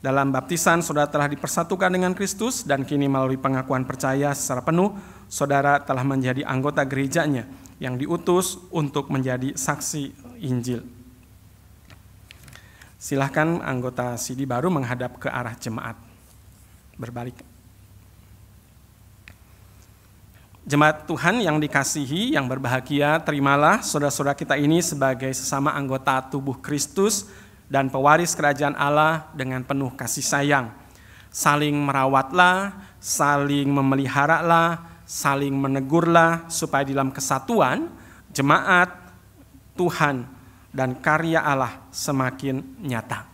Dalam baptisan, saudara telah dipersatukan dengan Kristus dan kini melalui pengakuan percaya secara penuh, saudara telah menjadi anggota gerejanya yang diutus untuk menjadi saksi Injil. Silahkan anggota SIDI baru menghadap ke arah jemaat. Berbalik. Jemaat Tuhan yang dikasihi, yang berbahagia, terimalah saudara-saudara kita ini sebagai sesama anggota tubuh Kristus dan pewaris kerajaan Allah dengan penuh kasih sayang. saling merawatlah, saling memeliharalah, saling menegurlah, supaya dalam kesatuan jemaat Tuhan dan karya Allah semakin nyata.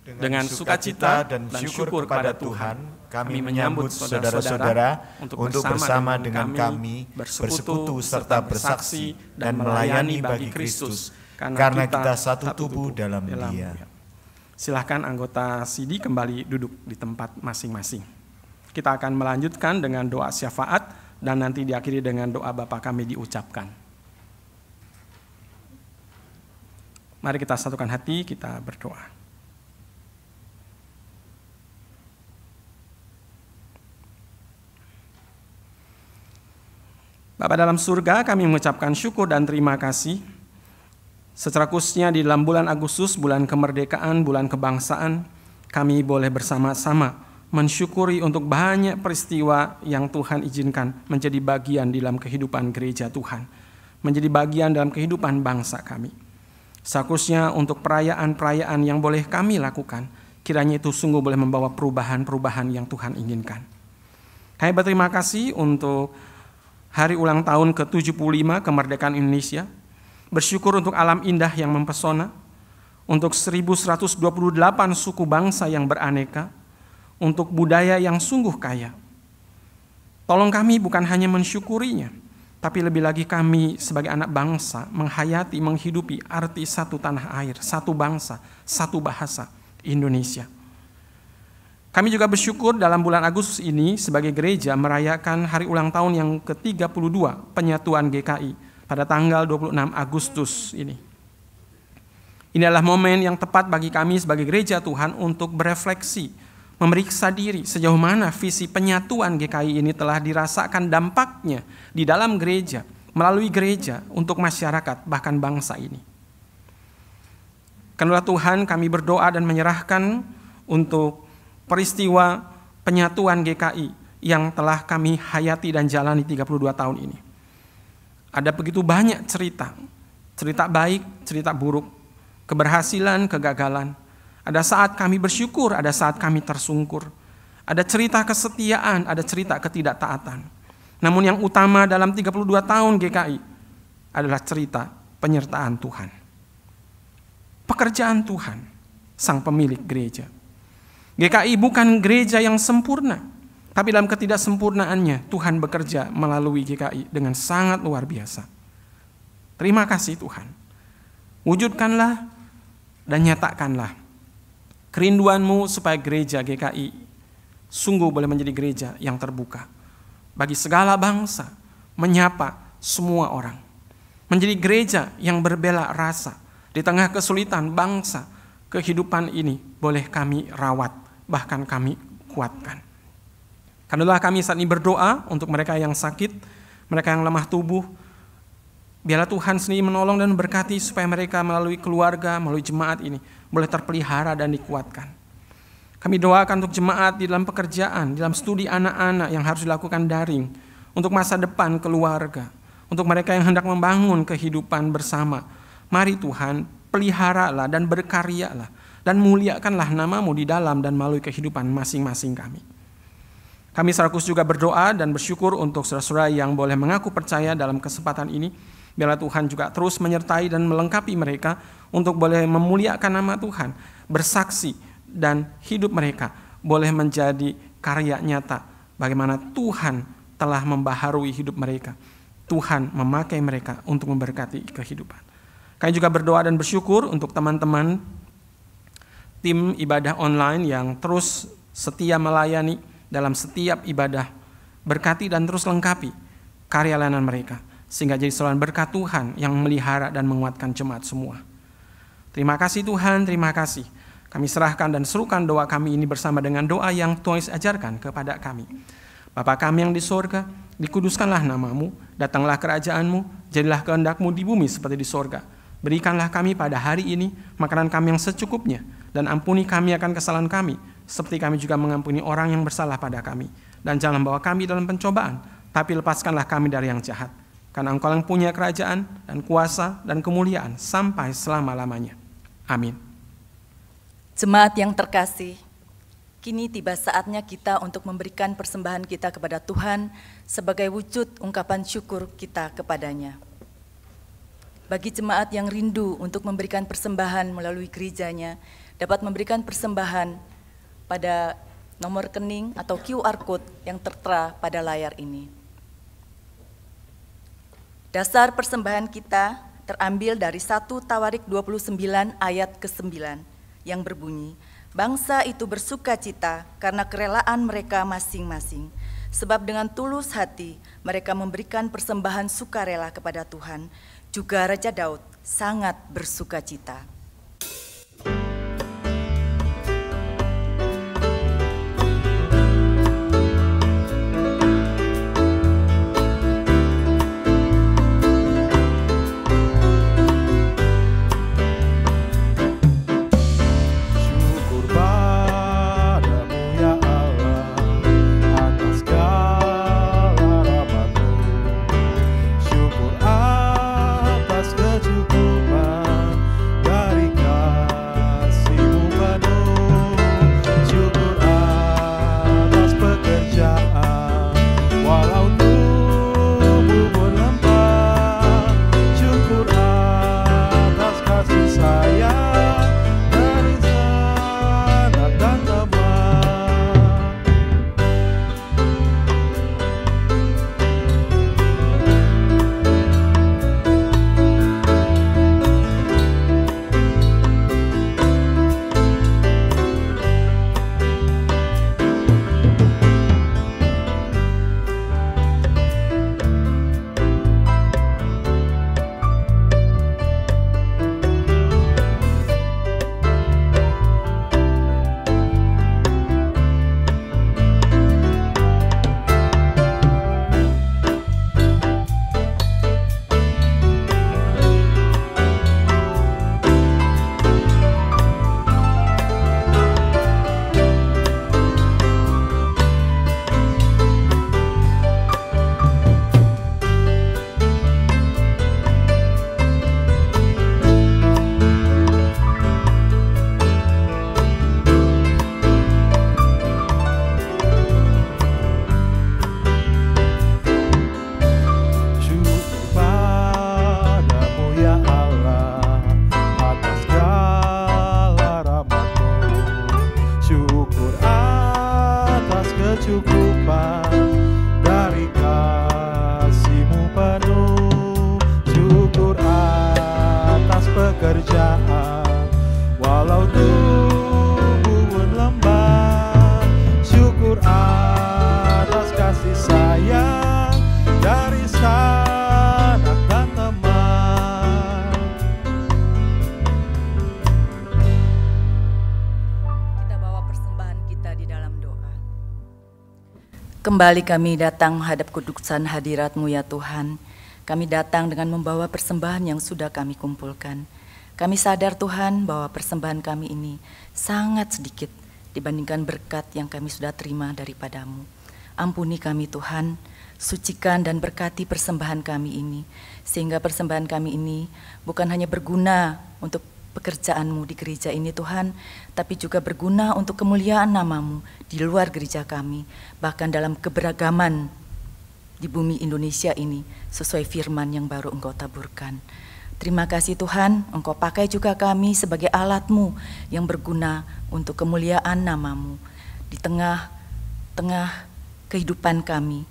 Dengan sukacita dan syukur kepada Tuhan, kami menyambut saudara-saudara untuk bersama dengan kami bersekutu serta bersaksi dan melayani bagi Kristus, karena kita satu tubuh dalam Dia. Silahkan anggota CD kembali duduk di tempat masing-masing. Kita akan melanjutkan dengan doa syafaat dan nanti diakhiri dengan doa Bapa kami diucapkan. Mari kita satukan hati, kita berdoa. Bapa dalam surga, kami mengucapkan syukur dan terima kasih. Secara khususnya di dalam bulan Agustus, bulan kemerdekaan, bulan kebangsaan, kami boleh bersama-sama mensyukuri untuk banyak peristiwa yang Tuhan izinkan menjadi bagian dalam kehidupan gereja Tuhan, menjadi bagian dalam kehidupan bangsa kami. Seharusnya untuk perayaan-perayaan yang boleh kami lakukan, kiranya itu sungguh boleh membawa perubahan-perubahan yang Tuhan inginkan. Kami berterima kasih untuk hari ulang tahun ke-75 kemerdekaan Indonesia. Bersyukur untuk alam indah yang mempesona, untuk 1128 suku bangsa yang beraneka, untuk budaya yang sungguh kaya. Tolong kami bukan hanya mensyukurinya, tapi lebih lagi kami sebagai anak bangsa menghayati, menghidupi arti satu tanah air, satu bangsa, satu bahasa, Indonesia. Kami juga bersyukur dalam bulan Agustus ini sebagai gereja merayakan hari ulang tahun yang ke-32 penyatuan GKI pada tanggal 26 Agustus ini. Ini adalah momen yang tepat bagi kami sebagai gereja Tuhan untuk berefleksi, memeriksa diri sejauh mana visi penyatuan GKI ini telah dirasakan dampaknya di dalam gereja, melalui gereja untuk masyarakat bahkan bangsa ini. Karena Tuhan, kami berdoa dan menyerahkan untuk peristiwa penyatuan GKI yang telah kami hayati dan jalani 32 tahun ini. Ada begitu banyak cerita baik, cerita buruk, keberhasilan, kegagalan. Ada saat kami bersyukur, ada saat kami tersungkur. Ada cerita kesetiaan, ada cerita ketidaktaatan. Namun yang utama dalam 32 tahun GKI adalah cerita penyertaan Tuhan. Pekerjaan Tuhan, sang pemilik gereja. GKI bukan gereja yang sempurna, tapi dalam ketidaksempurnaannya Tuhan bekerja melalui GKI dengan sangat luar biasa. Terima kasih Tuhan. Wujudkanlah dan nyatakanlah kerinduan-Mu supaya gereja GKI sungguh boleh menjadi gereja yang terbuka bagi segala bangsa, menyapa semua orang. Menjadi gereja yang berbela rasa di tengah kesulitan bangsa, kehidupan ini boleh kami rawat, bahkan kami kuatkan. Karena kami saat ini berdoa untuk mereka yang sakit, mereka yang lemah tubuh. Biarlah Tuhan sendiri menolong dan berkati supaya mereka melalui keluarga, melalui jemaat ini boleh terpelihara dan dikuatkan. Kami doakan untuk jemaat di dalam pekerjaan, di dalam studi anak-anak yang harus dilakukan daring, untuk masa depan keluarga, untuk mereka yang hendak membangun kehidupan bersama. Mari Tuhan, peliharalah dan berkaryalah dan muliakanlah nama-Mu di dalam dan melalui kehidupan masing-masing kami. Kami secara khusus juga berdoa dan bersyukur untuk saudara-saudara yang boleh mengaku percaya dalam kesempatan ini. Biarlah Tuhan juga terus menyertai dan melengkapi mereka untuk boleh memuliakan nama Tuhan, bersaksi dan hidup mereka boleh menjadi karya nyata bagaimana Tuhan telah membaharui hidup mereka. Tuhan memakai mereka untuk memberkati kehidupan. Kami juga berdoa dan bersyukur untuk teman-teman tim ibadah online yang terus setia melayani dalam setiap ibadah, berkati dan terus lengkapi karya layanan mereka, sehingga jadi saluran berkat Tuhan yang memelihara dan menguatkan jemaat semua. Terima kasih Tuhan, terima kasih. Kami serahkan dan serukan doa kami ini bersama dengan doa yang Tuhan ajarkan kepada kami. Bapa kami yang di sorga, dikuduskanlah nama-Mu, datanglah kerajaan-Mu, jadilah kehendak-Mu di bumi seperti di sorga. Berikanlah kami pada hari ini makanan kami yang secukupnya, dan ampuni kami akan kesalahan kami, seperti kami juga mengampuni orang yang bersalah pada kami. Dan jangan bawa kami dalam pencobaan, tapi lepaskanlah kami dari yang jahat. Karena Engkau yang punya kerajaan dan kuasa dan kemuliaan sampai selama-lamanya. Amin. Jemaat yang terkasih, kini tiba saatnya kita untuk memberikan persembahan kita kepada Tuhan sebagai wujud ungkapan syukur kita kepadanya. Bagi jemaat yang rindu untuk memberikan persembahan melalui gerejanya, dapat memberikan persembahan pada nomor rekening atau QR Code yang tertera pada layar ini. Dasar persembahan kita terambil dari 1 Tawarik 29 ayat ke-9 yang berbunyi, bangsa itu bersuka cita karena kerelaan mereka masing-masing, sebab dengan tulus hati mereka memberikan persembahan sukarela kepada Tuhan. Juga Raja Daud sangat bersuka cita. Kembali kami datang menghadap kudusan hadirat-Mu ya Tuhan. Kami datang dengan membawa persembahan yang sudah kami kumpulkan. Kami sadar Tuhan bahwa persembahan kami ini sangat sedikit dibandingkan berkat yang kami sudah terima daripada-Mu. Ampuni kami Tuhan, sucikan dan berkati persembahan kami ini, sehingga persembahan kami ini bukan hanya berguna untuk pekerjaan-Mu di gereja ini Tuhan, tapi juga berguna untuk kemuliaan nama-Mu di luar gereja kami, bahkan dalam keberagaman di bumi Indonesia ini, sesuai firman yang baru Engkau taburkan. Terima kasih Tuhan, Engkau pakai juga kami sebagai alat-Mu yang berguna untuk kemuliaan nama-Mu di tengah-tengah kehidupan kami.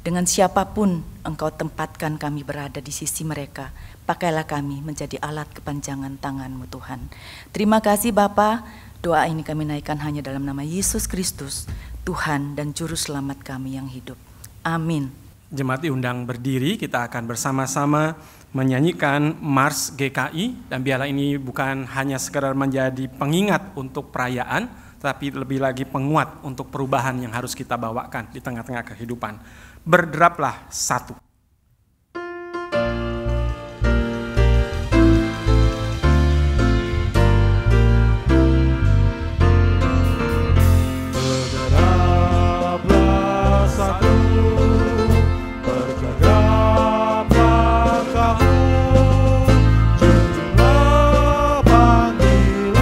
Dengan siapapun Engkau tempatkan kami berada di sisi mereka, pakailah kami menjadi alat kepanjangan tangan-Mu Tuhan. Terima kasih Bapa, doa ini kami naikkan hanya dalam nama Yesus Kristus, Tuhan dan Juru Selamat kami yang hidup. Amin. Jemaat diundang berdiri, kita akan bersama-sama menyanyikan Mars GKI, dan biarlah ini bukan hanya sekedar menjadi pengingat untuk perayaan, tapi lebih lagi penguat untuk perubahan yang harus kita bawakan di tengah-tengah kehidupan. Berderaplah satu. Jujurlah panggilannya,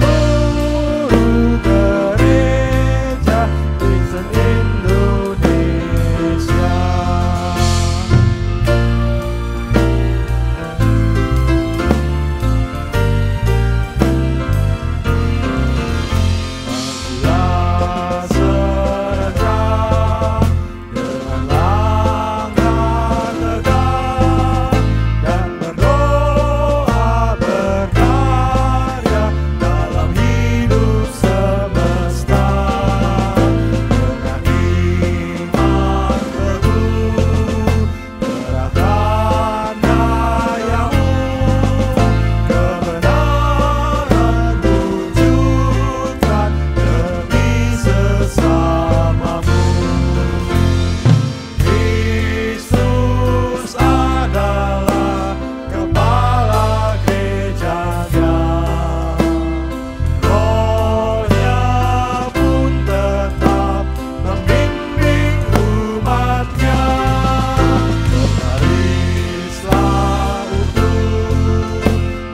seluruh gereja Kristen Indonesia. Marilah serentak dengan langkah tegak dan berdoa berkarya dalam hidup semesta dengan iman teguh gerakan dayamu kebenaran wujudkan demi sesamamu. Kristus adalah kepala gerejanya, Roh-Nya pun tetap membimbing umat-Nya. Berbarislah utuh,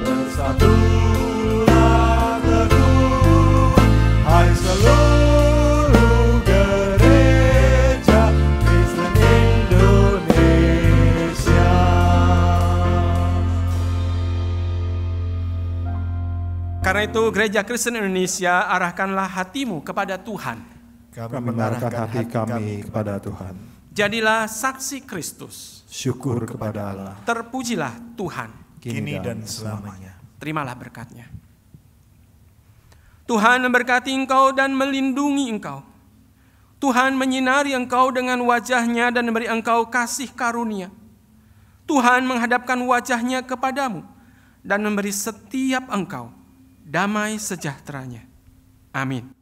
bersatulah teguh, hai seluruh gereja Kristen Indonesia. Karena itu Gereja Kristen Indonesia, arahkanlah hatimu kepada Tuhan. Kami mengarahkan hati kami kepada Tuhan. Jadilah saksi Kristus. Syukur kepada Allah, Terpujilah Tuhan. kini dan selamanya. Terimalah berkat-Nya. Tuhan memberkati engkau dan melindungi engkau. Tuhan menyinari engkau dengan wajah-Nya dan memberi engkau kasih karunia. Tuhan menghadapkan wajah-Nya kepadamu dan memberi setiap engkau damai sejahtera-Nya. Amin.